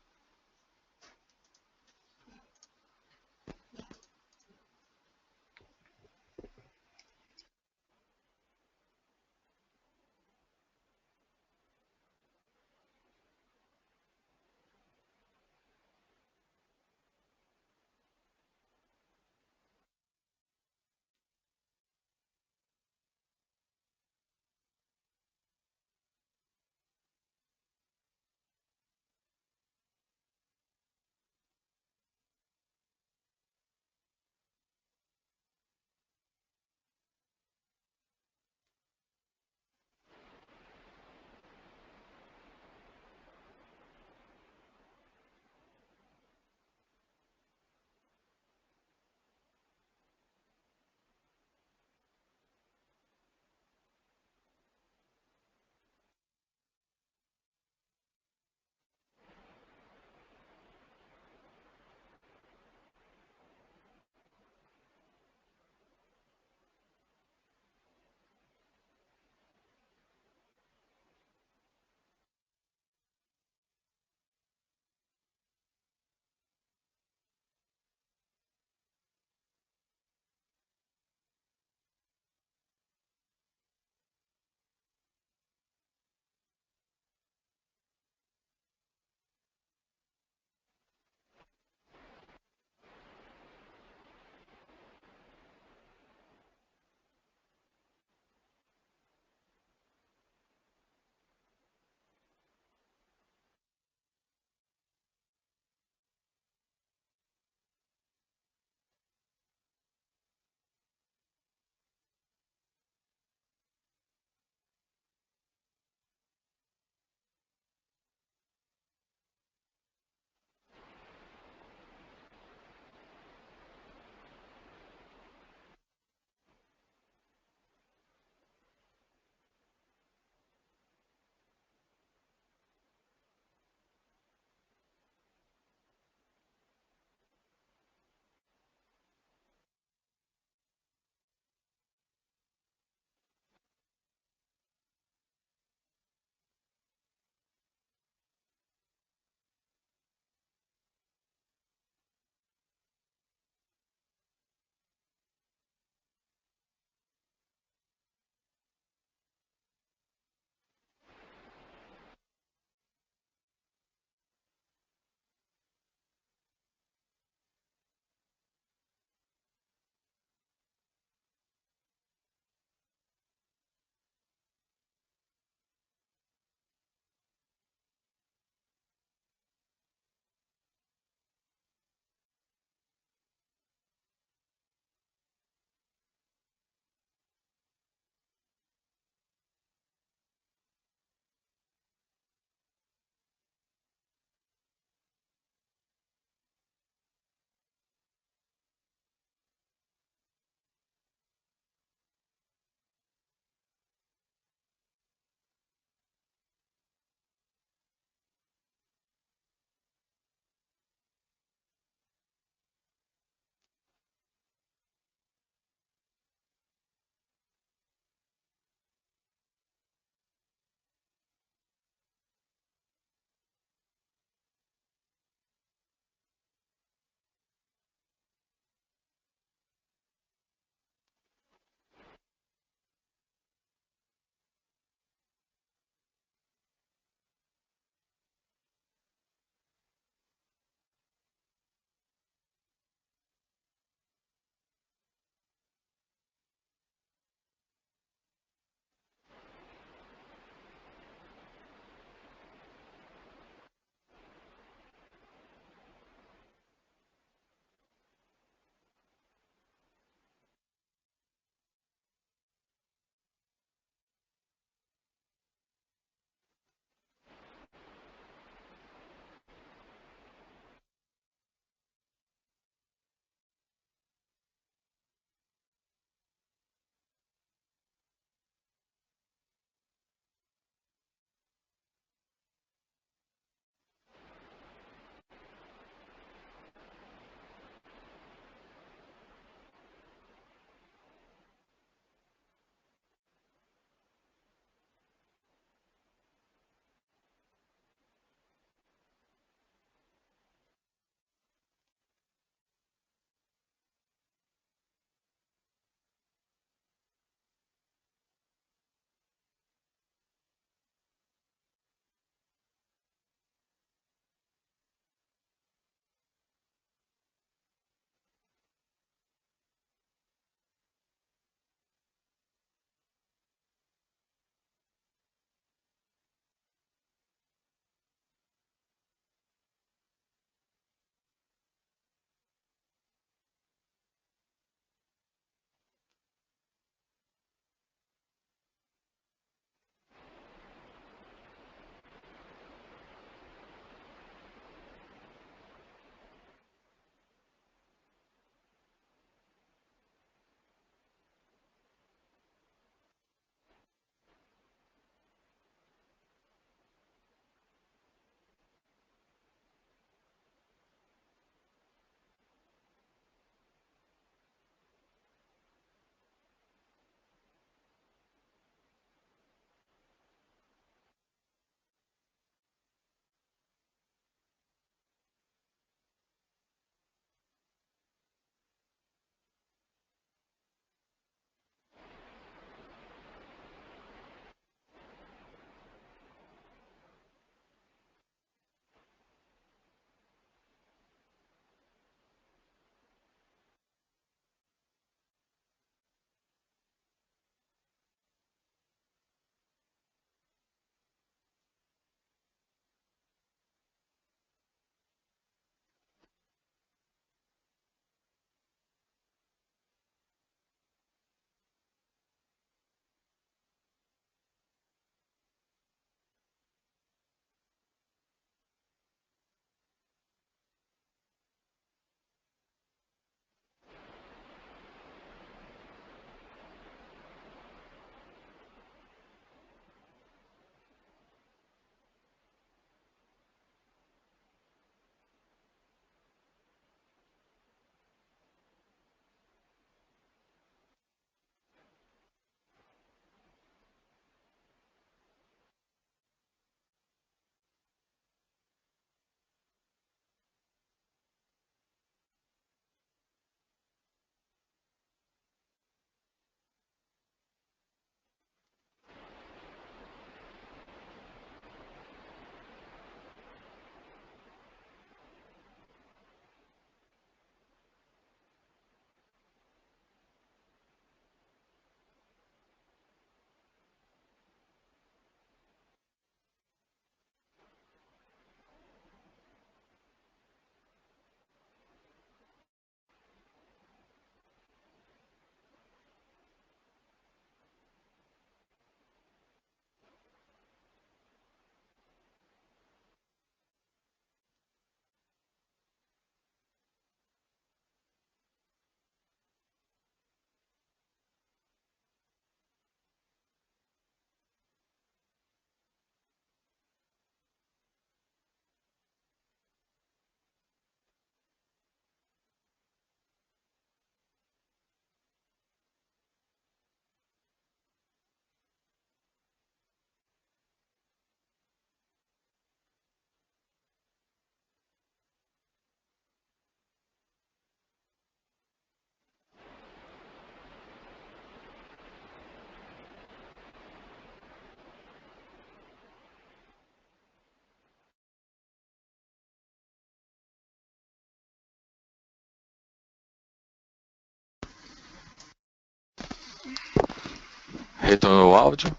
S1: Retornou o áudio?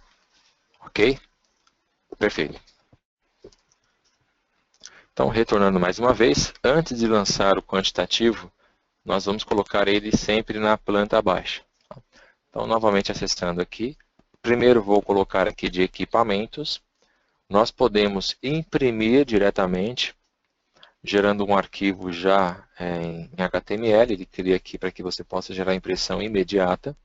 S1: Ok? Perfeito. Então, retornando mais uma vez, antes de lançar o quantitativo, nós vamos colocar ele sempre na planta baixa. Então, novamente acessando aqui, primeiro vou colocar aqui de equipamentos. Nós podemos imprimir diretamente, gerando um arquivo já em HTML. Ele cria aqui para que você possa gerar impressão imediata.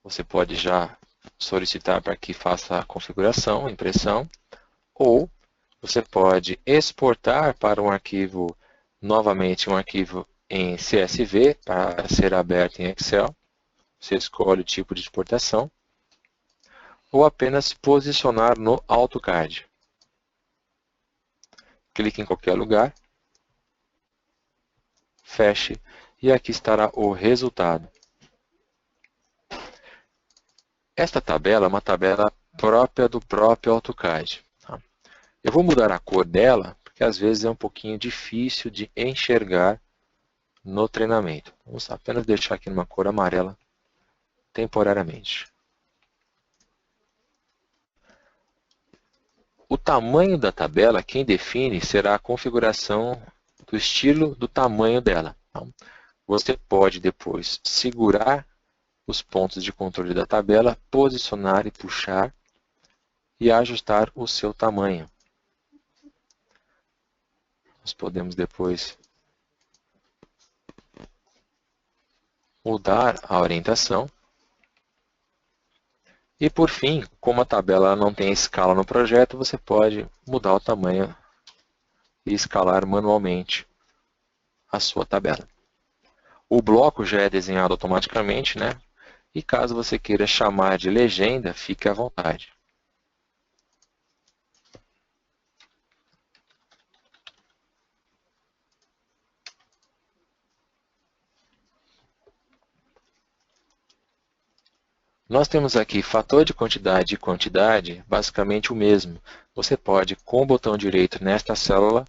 S1: Você pode já solicitar para que faça a configuração, impressão, ou você pode exportar para um arquivo, novamente um arquivo em CSV, para ser aberto em Excel. Você escolhe o tipo de exportação, ou apenas posicionar no AutoCAD. Clique em qualquer lugar, feche, e aqui estará o resultado. Esta tabela é uma tabela própria do próprio AutoCAD. Eu vou mudar a cor dela, porque às vezes é um pouquinho difícil de enxergar no treinamento. Vamos apenas deixar aqui numa cor amarela temporariamente. O tamanho da tabela, quem define será a configuração do estilo do tamanho dela. Então, você pode depois segurar os pontos de controle da tabela, posicionar e puxar e ajustar o seu tamanho. Nós podemos depois mudar a orientação. E por fim, como a tabela não tem escala no projeto, você pode mudar o tamanho e escalar manualmente a sua tabela. O bloco já é desenhado automaticamente, né? E caso você queira chamar de legenda, fique à vontade. Nós temos aqui fator de quantidade e quantidade, basicamente o mesmo. Você pode, com o botão direito nesta célula,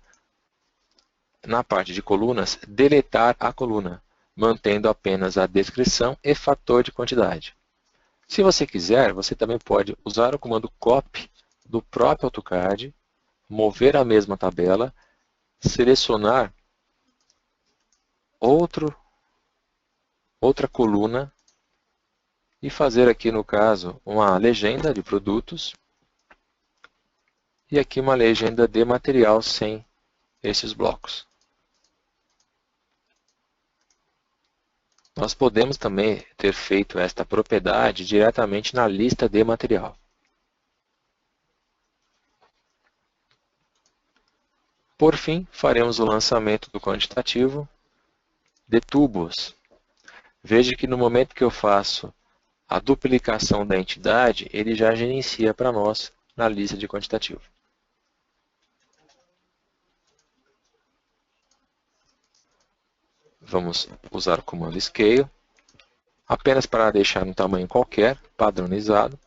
S1: na parte de colunas, deletar a coluna, mantendo apenas a descrição e fator de quantidade. Se você quiser, você também pode usar o comando copy do próprio AutoCAD, mover a mesma tabela, selecionar outra coluna e fazer aqui, no caso, uma legenda de produtos e aqui uma legenda de material sem esses blocos. Nós podemos também ter feito esta propriedade diretamente na lista de material. Por fim, faremos o lançamento do quantitativo de tubos. Veja que no momento que eu faço a duplicação da entidade, ele já gerencia para nós na lista de quantitativo. Vamos usar o comando Scale, apenas para deixar um tamanho qualquer, padronizado,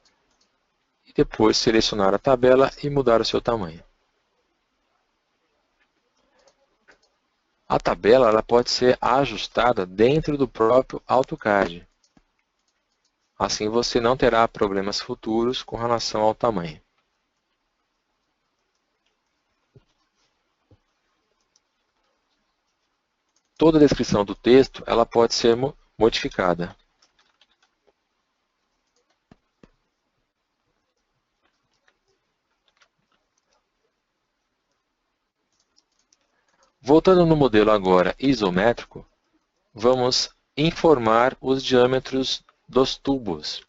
S1: e depois selecionar a tabela e mudar o seu tamanho. A tabela ela pode ser ajustada dentro do próprio AutoCAD. Assim você não terá problemas futuros com relação ao tamanho. Toda a descrição do texto ela pode ser modificada. Voltando no modelo agora isométrico, vamos informar os diâmetros dos tubos.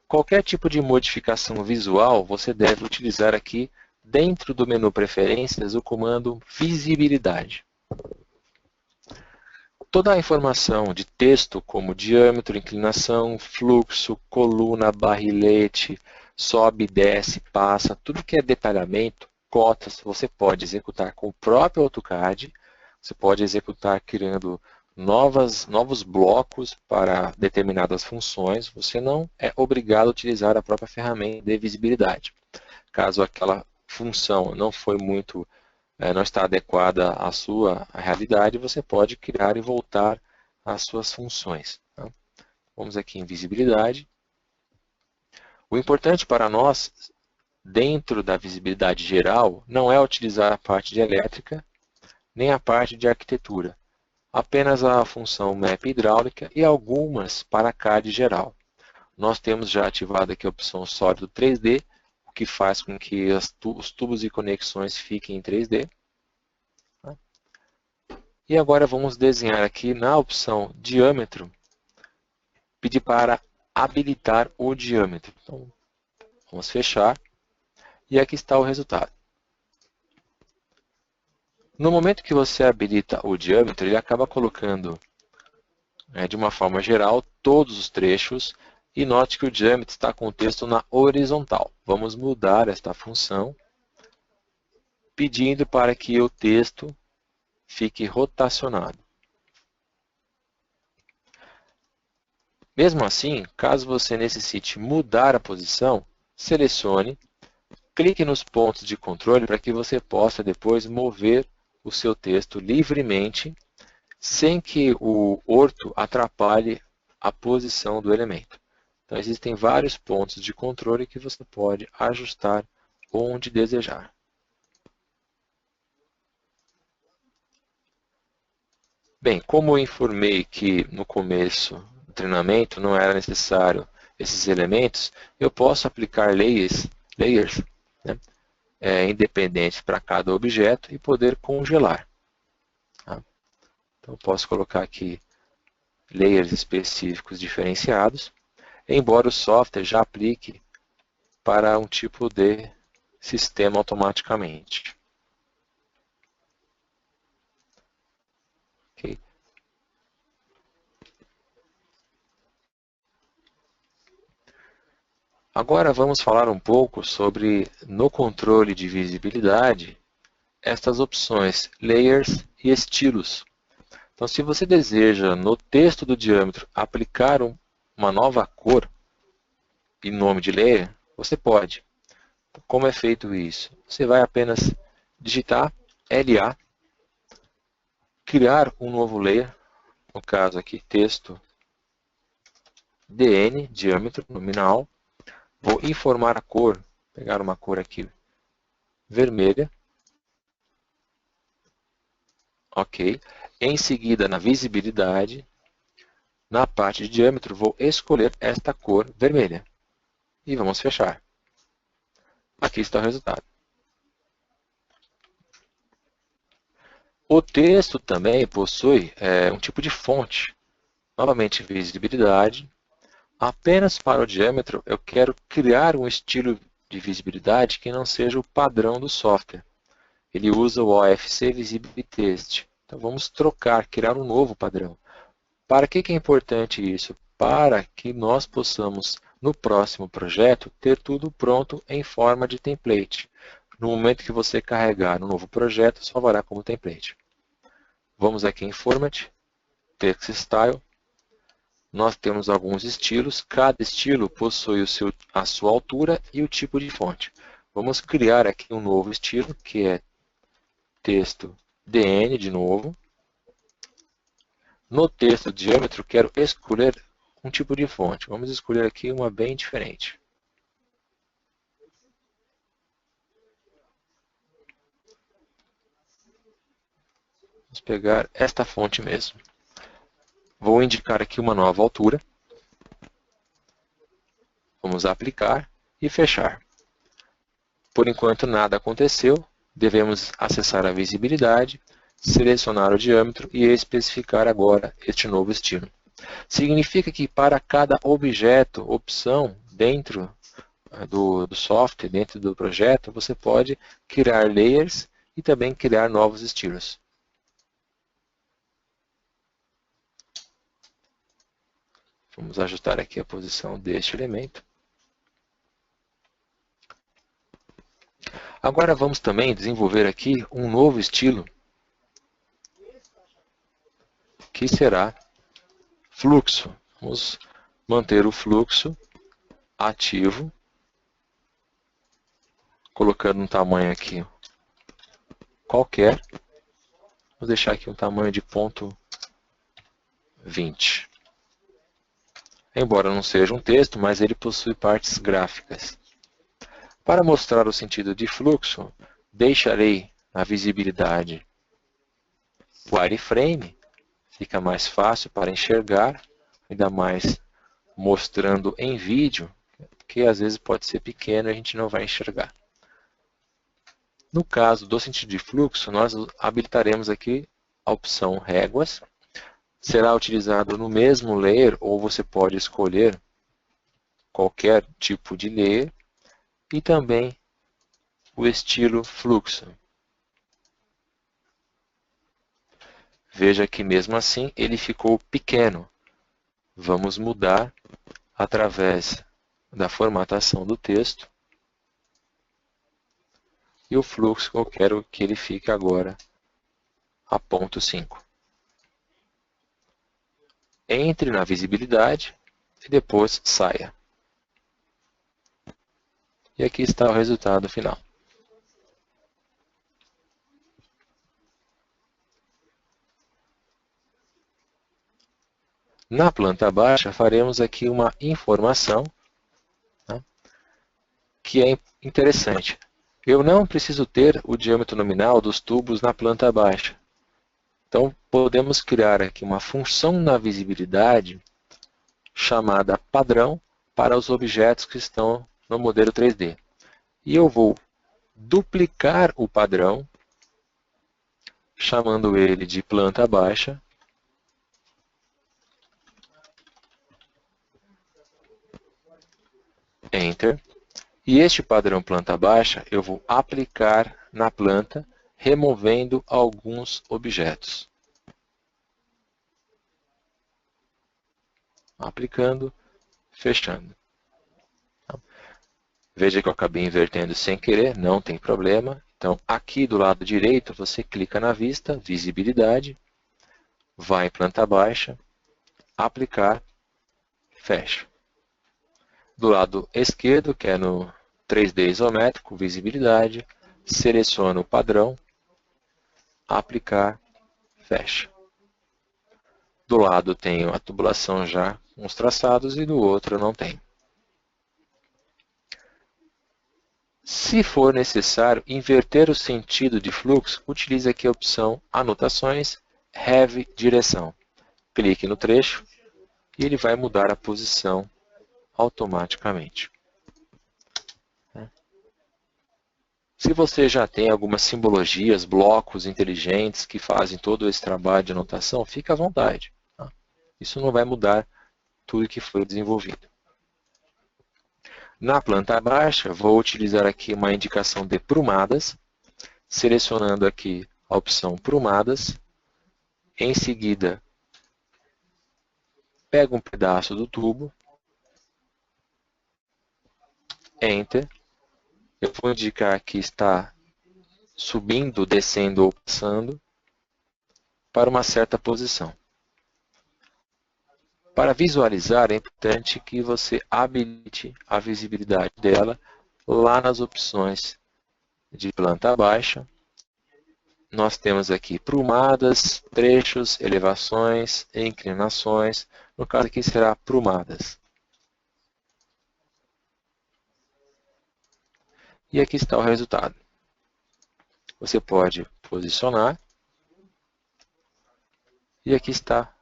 S1: Qualquer tipo de modificação visual você deve utilizar aqui dentro do menu Preferências o comando Visibilidade. Toda a informação de texto como diâmetro, inclinação, fluxo, coluna, barrilete, sobe, desce, passa, tudo que é detalhamento, cotas, você pode executar com o próprio AutoCAD, você pode executar criando novos blocos para determinadas funções, você não é obrigado a utilizar a própria ferramenta de visibilidade. Caso aquela função não está adequada à sua realidade, você pode criar e voltar as suas funções. Tá? Vamos aqui em visibilidade. O importante para nós, dentro da visibilidade geral, não é utilizar a parte de elétrica, nem a parte de arquitetura. Apenas a função map hidráulica e algumas para CAD geral. Nós temos já ativado aqui a opção sólido 3D, o que faz com que os tubos e conexões fiquem em 3D. E agora vamos desenhar aqui na opção diâmetro, pedir para habilitar o diâmetro. Então, vamos fechar e aqui está o resultado. No momento que você habilita o diâmetro, ele acaba colocando de uma forma geral todos os trechos e note que o diâmetro está com o texto na horizontal. Vamos mudar esta função pedindo para que o texto fique rotacionado. Mesmo assim, caso você necessite mudar a posição, selecione, clique nos pontos de controle para que você possa depois mover o seu texto livremente, sem que o orto atrapalhe a posição do elemento. Então, existem vários pontos de controle que você pode ajustar onde desejar. Bem, como eu informei que no começo do treinamento não era necessário esses elementos, eu posso aplicar layers né, independentes para cada objeto e poder congelar. Tá? Então, eu posso colocar aqui layers específicos diferenciados, embora o software já aplique para um tipo de sistema automaticamente. Okay. Agora vamos falar um pouco sobre, no controle de visibilidade, estas opções Layers e Estilos. Então, se você deseja, no texto do diâmetro, aplicar uma nova cor em nome de layer, você pode. Como é feito isso? Você vai apenas digitar LA, criar um novo layer, no caso aqui, texto DN, diâmetro nominal. Vou informar a cor, pegar uma cor aqui vermelha. Ok. Em seguida, na visibilidade, na parte de diâmetro, vou escolher esta cor vermelha. E vamos fechar. Aqui está o resultado. O texto também possui um tipo de fonte. Novamente, visibilidade. Apenas para o diâmetro, eu quero criar um estilo de visibilidade que não seja o padrão do software. Ele usa o OFC Visibility Text. Então, vamos trocar, criar um novo padrão. Para que é importante isso? Para que nós possamos, no próximo projeto, ter tudo pronto em forma de template. No momento que você carregar no novo projeto, salvará como template. Vamos aqui em Format, Text Style. Nós temos alguns estilos. Cada estilo possui a sua altura e o tipo de fonte. Vamos criar aqui um novo estilo, que é texto DN, de novo. No texto diâmetro, quero escolher um tipo de fonte. Vamos escolher aqui uma bem diferente. Vamos pegar esta fonte mesmo. Vou indicar aqui uma nova altura. Vamos aplicar e fechar. Por enquanto nada aconteceu. Devemos acessar a visibilidade, selecionar o diâmetro e especificar agora este novo estilo. Significa que para cada objeto, opção dentro do software, dentro do projeto, você pode criar layers e também criar novos estilos. Vamos ajustar aqui a posição deste elemento. Agora vamos também desenvolver aqui um novo estilo, que será fluxo. Vamos manter o fluxo ativo, colocando um tamanho aqui qualquer. Vou deixar aqui um tamanho de ponto 20. Embora não seja um texto, mas ele possui partes gráficas. Para mostrar o sentido de fluxo, deixarei a visibilidade wireframe, fica mais fácil para enxergar, ainda mais mostrando em vídeo, que às vezes pode ser pequeno e a gente não vai enxergar. No caso do sentido de fluxo, nós habilitaremos aqui a opção réguas. Será utilizado no mesmo layer, ou você pode escolher qualquer tipo de layer, e também o estilo fluxo. Veja que mesmo assim ele ficou pequeno. Vamos mudar através da formatação do texto. E o fluxo eu quero que ele fique agora a ponto 5. Entre na visibilidade e depois saia. E aqui está o resultado final. Na planta baixa, faremos aqui uma informação, né, que é interessante. Eu não preciso ter o diâmetro nominal dos tubos na planta baixa. Então, podemos criar aqui uma função na visibilidade chamada padrão para os objetos que estão no modelo 3D. E eu vou duplicar o padrão, chamando ele de planta baixa. Enter. E este padrão planta baixa eu vou aplicar na planta, removendo alguns objetos. Aplicando, fechando. Veja que eu acabei invertendo sem querer, não tem problema. Então, aqui do lado direito, você clica na vista, visibilidade, vai em planta baixa, aplicar, fecha. Do lado esquerdo, que é no 3D isométrico, visibilidade, seleciono o padrão, aplicar, fecha. Do lado tenho a tubulação já com os traçados e do outro não tenho. Se for necessário inverter o sentido de fluxo, utilize aqui a opção Anotações, Have Direção. Clique no trecho e ele vai mudar a posição automaticamente. Se você já tem algumas simbologias, blocos inteligentes que fazem todo esse trabalho de anotação, fique à vontade. Isso não vai mudar tudo que foi desenvolvido. Na planta baixa, vou utilizar aqui uma indicação de prumadas, selecionando aqui a opção prumadas. Em seguida, pego um pedaço do tubo, Enter. Eu vou indicar que está subindo, descendo ou passando para uma certa posição. Para visualizar, é importante que você habilite a visibilidade dela lá nas opções de planta baixa. Nós temos aqui prumadas, trechos, elevações e inclinações. No caso aqui será prumadas. E aqui está o resultado. Você pode posicionar. E aqui está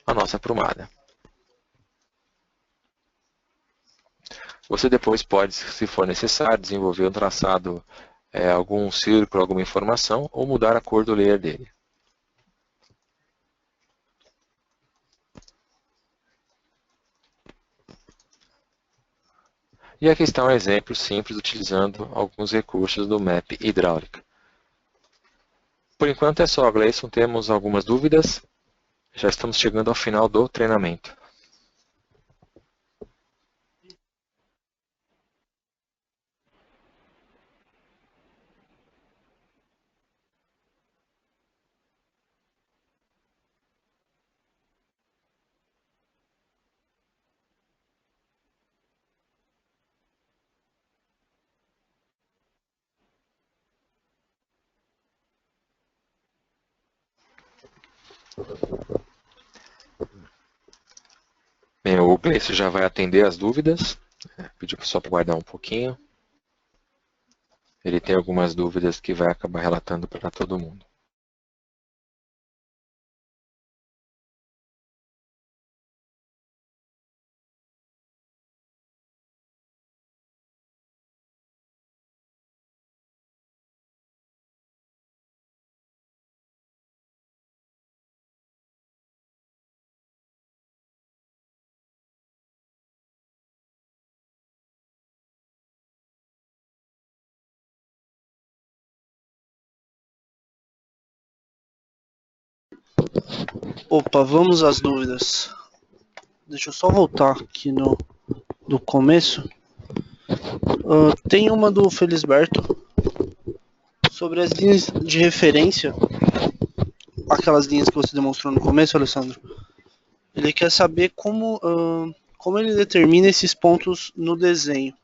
S1: a nossa prumada. Você depois pode, se for necessário, desenvolver um traçado, algum círculo, alguma informação, ou mudar a cor do layer dele. E aqui está um exemplo simples utilizando alguns recursos do Map Hidráulica. Por enquanto é só, Gleison. Temos algumas dúvidas? Já estamos chegando ao final do treinamento. O Gleison já vai atender as dúvidas. Pediu só para guardar um pouquinho. Ele tem algumas dúvidas que vai acabar relatando para todo mundo.
S2: Opa, vamos às dúvidas. Deixa eu só voltar aqui do começo. Tem uma do Felisberto sobre as linhas de referência, aquelas linhas que você demonstrou no começo, Alessandro. Ele quer saber como ele determina esses pontos no desenho.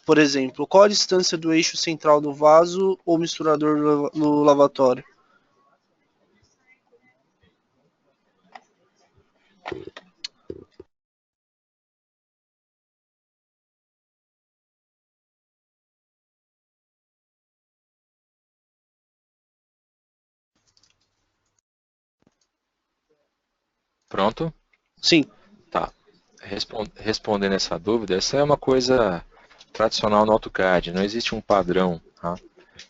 S2: Por exemplo, qual a distância do eixo central do vaso ou misturador no lavatório?
S1: Pronto?
S2: Sim.
S1: Tá. Respondendo essa dúvida, essa é uma coisa tradicional no AutoCAD, não existe um padrão, tá?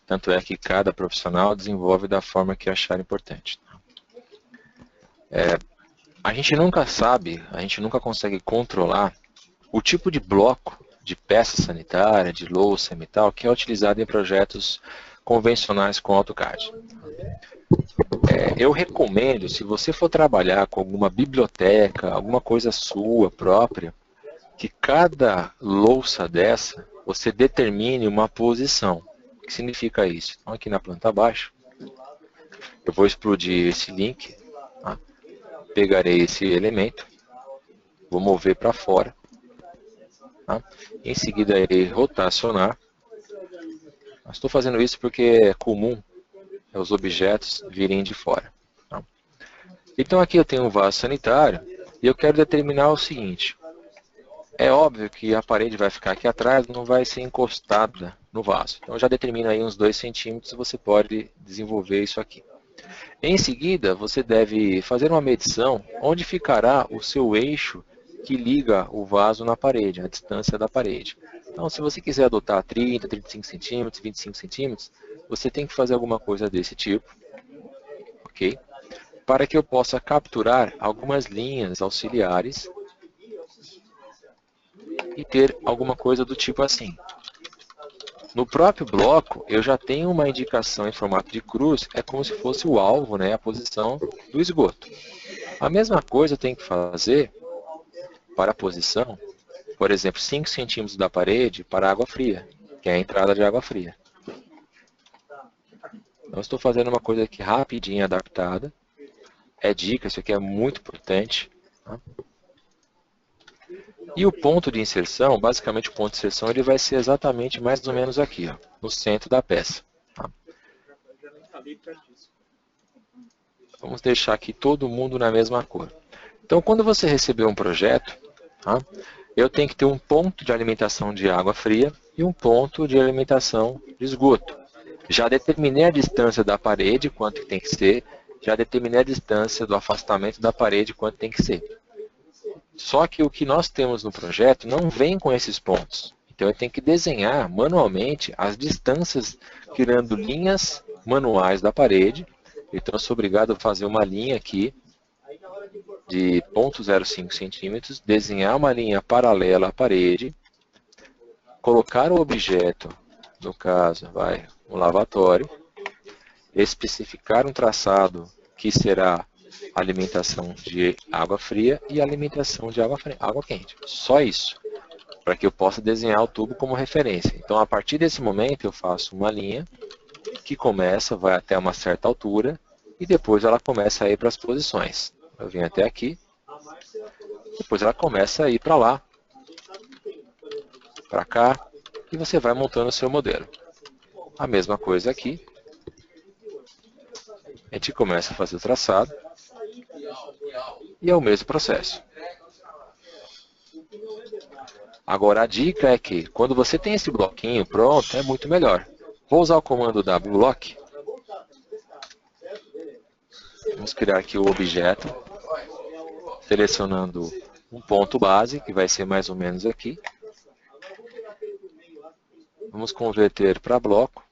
S1: Tanto é que cada profissional desenvolve da forma que achar importante. A gente nunca sabe, a gente nunca consegue controlar o tipo de bloco de peça sanitária, de louça e tal, que é utilizado em projetos convencionais com AutoCAD. Eu recomendo, se você for trabalhar com alguma biblioteca, alguma coisa sua própria, que cada louça dessa, você determine uma posição. O que significa isso? Então, aqui na planta baixa, eu vou explodir esse link, tá? Pegarei esse elemento, vou mover para fora, tá? Em seguida irei rotacionar. Estou fazendo isso porque é comum os objetos virem de fora. Tá? Então aqui eu tenho um vaso sanitário e eu quero determinar o seguinte. É óbvio que a parede vai ficar aqui atrás, não vai ser encostada no vaso. Então já determina aí uns 2 centímetros, você pode desenvolver isso aqui. Em seguida, você deve fazer uma medição onde ficará o seu eixo que liga o vaso na parede, a distância da parede. Então, se você quiser adotar 30, 35 centímetros, 25 centímetros, você tem que fazer alguma coisa desse tipo, ok? Para que eu possa capturar algumas linhas auxiliares e ter alguma coisa do tipo assim. No próprio bloco, eu já tenho uma indicação em formato de cruz, é como se fosse o alvo, né, a posição do esgoto. A mesma coisa eu tenho que fazer para a posição, por exemplo, 5 centímetros da parede para a água fria, que é a entrada de água fria. Então, estou fazendo uma coisa aqui rapidinha, adaptada. É dica, isso aqui é muito importante. Tá? E o ponto de inserção, basicamente o ponto de inserção, ele vai ser exatamente mais ou menos aqui, ó, no centro da peça. Tá? Vamos deixar aqui todo mundo na mesma cor. Então, quando você receber um projeto, tá, eu tenho que ter um ponto de alimentação de água fria e um ponto de alimentação de esgoto. Já determinei a distância da parede, quanto que tem que ser, já determinei a distância do afastamento da parede, quanto tem que ser. Só que o que nós temos no projeto não vem com esses pontos. Então eu tenho que desenhar manualmente as distâncias, criando linhas manuais da parede. Então eu sou obrigado a fazer uma linha aqui de 0,05 centímetros, desenhar uma linha paralela à parede, colocar o objeto, no caso, um lavatório, especificar um traçado que será alimentação de água fria e alimentação de água quente. Só isso, para que eu possa desenhar o tubo como referência. Então, a partir desse momento, eu faço uma linha que começa, vai até uma certa altura, e depois ela começa a ir para as posições. Eu venho até aqui, depois ela começa a ir para lá, para cá, e você vai montando o seu modelo. A mesma coisa aqui. A gente começa a fazer o traçado, e é o mesmo processo. Agora a dica é que quando você tem esse bloquinho pronto, é muito melhor. Vou usar o comando wblock. Vamos criar aqui o objeto, selecionando um ponto base, que vai ser mais ou menos aqui. Vamos converter para bloco.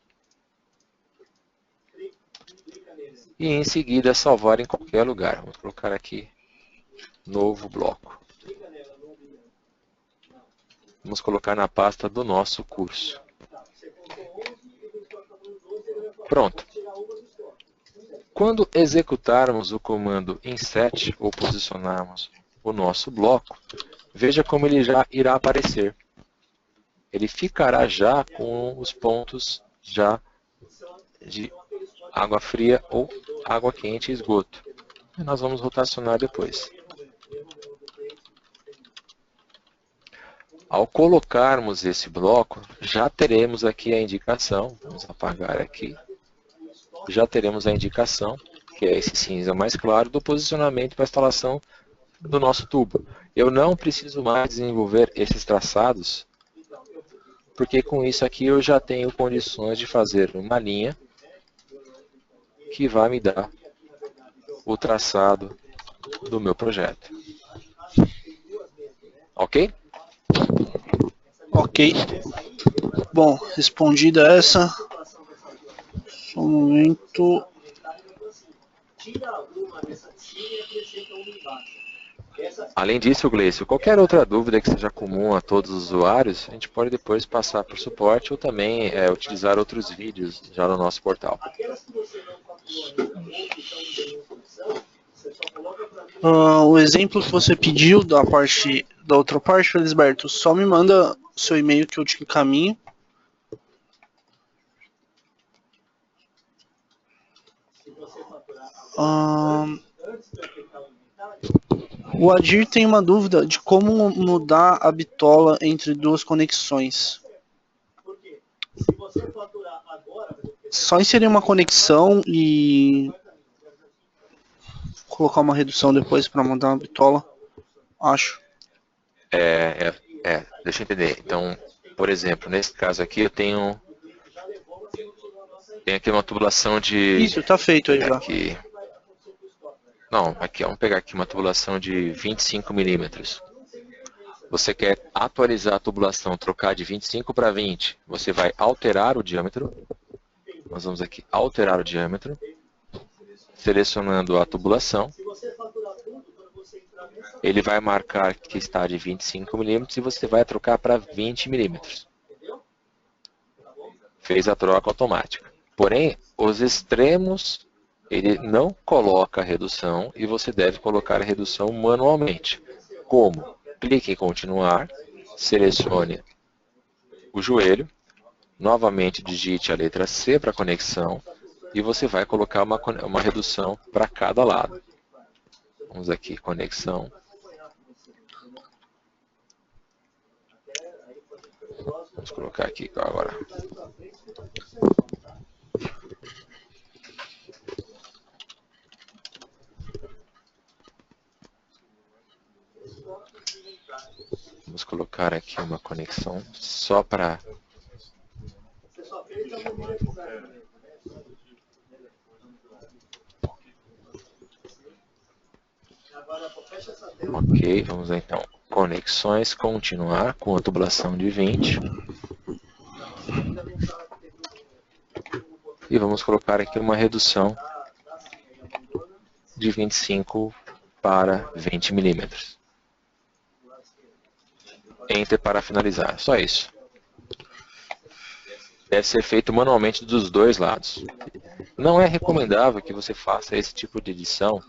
S1: E em seguida salvar em qualquer lugar. Vamos colocar aqui, novo bloco. Vamos colocar na pasta do nosso curso. Pronto. Quando executarmos o comando insert ou posicionarmos o nosso bloco, veja como ele já irá aparecer. Ele ficará já com os pontos já de água fria ou água quente e esgoto. E nós vamos rotacionar depois. Ao colocarmos esse bloco, já teremos aqui a indicação, vamos apagar aqui, já teremos a indicação, que é esse cinza mais claro, do posicionamento para a instalação do nosso tubo. Eu não preciso mais desenvolver esses traçados, porque com isso aqui eu já tenho condições de fazer uma linha que vai me dar o traçado do meu projeto. Ok?
S2: Ok. Bom, respondida essa. Só um momento.
S1: Além disso, Gleice, qualquer outra dúvida que seja comum a todos os usuários, a gente pode depois passar para o suporte ou também utilizar outros vídeos já no nosso portal.
S2: O exemplo que você pediu da outra parte, Felisberto, só me manda seu e-mail que eu te encaminho. O Adir tem uma dúvida de como mudar a bitola entre duas conexões. Só inserir uma conexão e colocar uma redução depois para mudar a bitola, acho.
S1: Deixa eu entender. Então, por exemplo, nesse caso aqui eu tenho aqui uma tubulação de...
S2: Isso, tá feito aí já.
S1: Aqui. Não, aqui, vamos pegar aqui uma tubulação de 25 milímetros. Você quer atualizar a tubulação, trocar de 25 para 20, você vai alterar o diâmetro. Nós vamos aqui alterar o diâmetro, selecionando a tubulação. Ele vai marcar que está de 25 milímetros e você vai trocar para 20 milímetros. Fez a troca automática. Porém, os extremos, ele não coloca a redução e você deve colocar a redução manualmente. Como? Clique em continuar, selecione o joelho, novamente digite a letra C para conexão e você vai colocar uma redução para cada lado. Vamos aqui, conexão. Vamos colocar aqui agora. Vamos colocar aqui uma conexão só para... Ok, vamos então. Conexões, continuar com a tubulação de 20. E vamos colocar aqui uma redução de 25 para 20 milímetros. Enter para finalizar, só isso. Deve ser feito manualmente dos dois lados. Não é recomendável que você faça esse tipo de edição,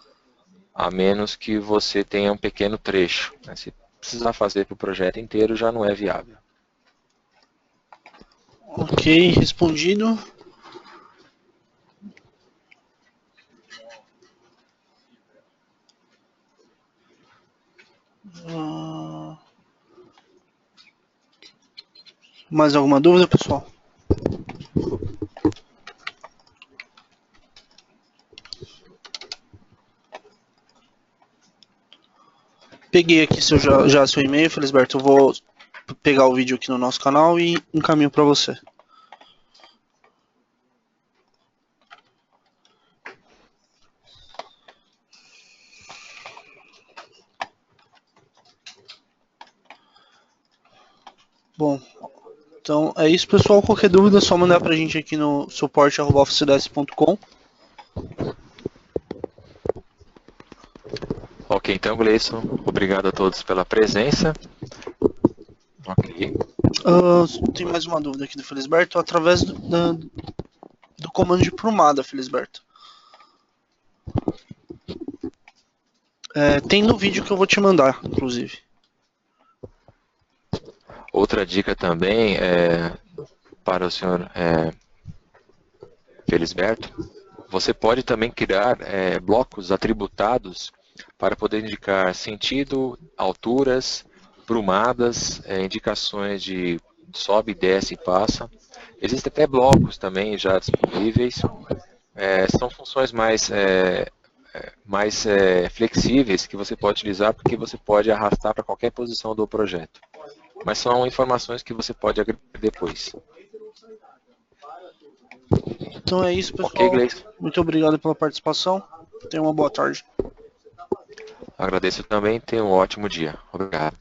S1: a menos que você tenha um pequeno trecho. Se precisar fazer para o projeto inteiro, já não é viável.
S2: Ok, respondido. Mais alguma dúvida, pessoal? Peguei aqui já seu e-mail, Felisberto. Eu vou pegar o vídeo aqui no nosso canal e encaminho para você. Bom, então é isso, pessoal. Qualquer dúvida é só mandar pra gente aqui no suporte@officedesk.com.
S1: Ok, então, Gleison, obrigado a todos pela presença. Ok.
S2: Tem mais uma dúvida aqui do Felisberto. Através do comando de prumada, Felisberto. Tem no vídeo que eu vou te mandar, inclusive.
S1: Outra dica também para o senhor Felisberto, você pode também criar blocos atributados para poder indicar sentido, alturas, prumadas, indicações de sobe, desce e passa. Existem até blocos também já disponíveis. São funções mais flexíveis que você pode utilizar porque você pode arrastar para qualquer posição do projeto. Mas são informações que você pode agregar depois.
S2: Então é isso, pessoal.
S1: Ok, Gleison?
S2: Muito obrigado pela participação. Tenha uma boa tarde.
S1: Agradeço também. Tenha um ótimo dia. Obrigado.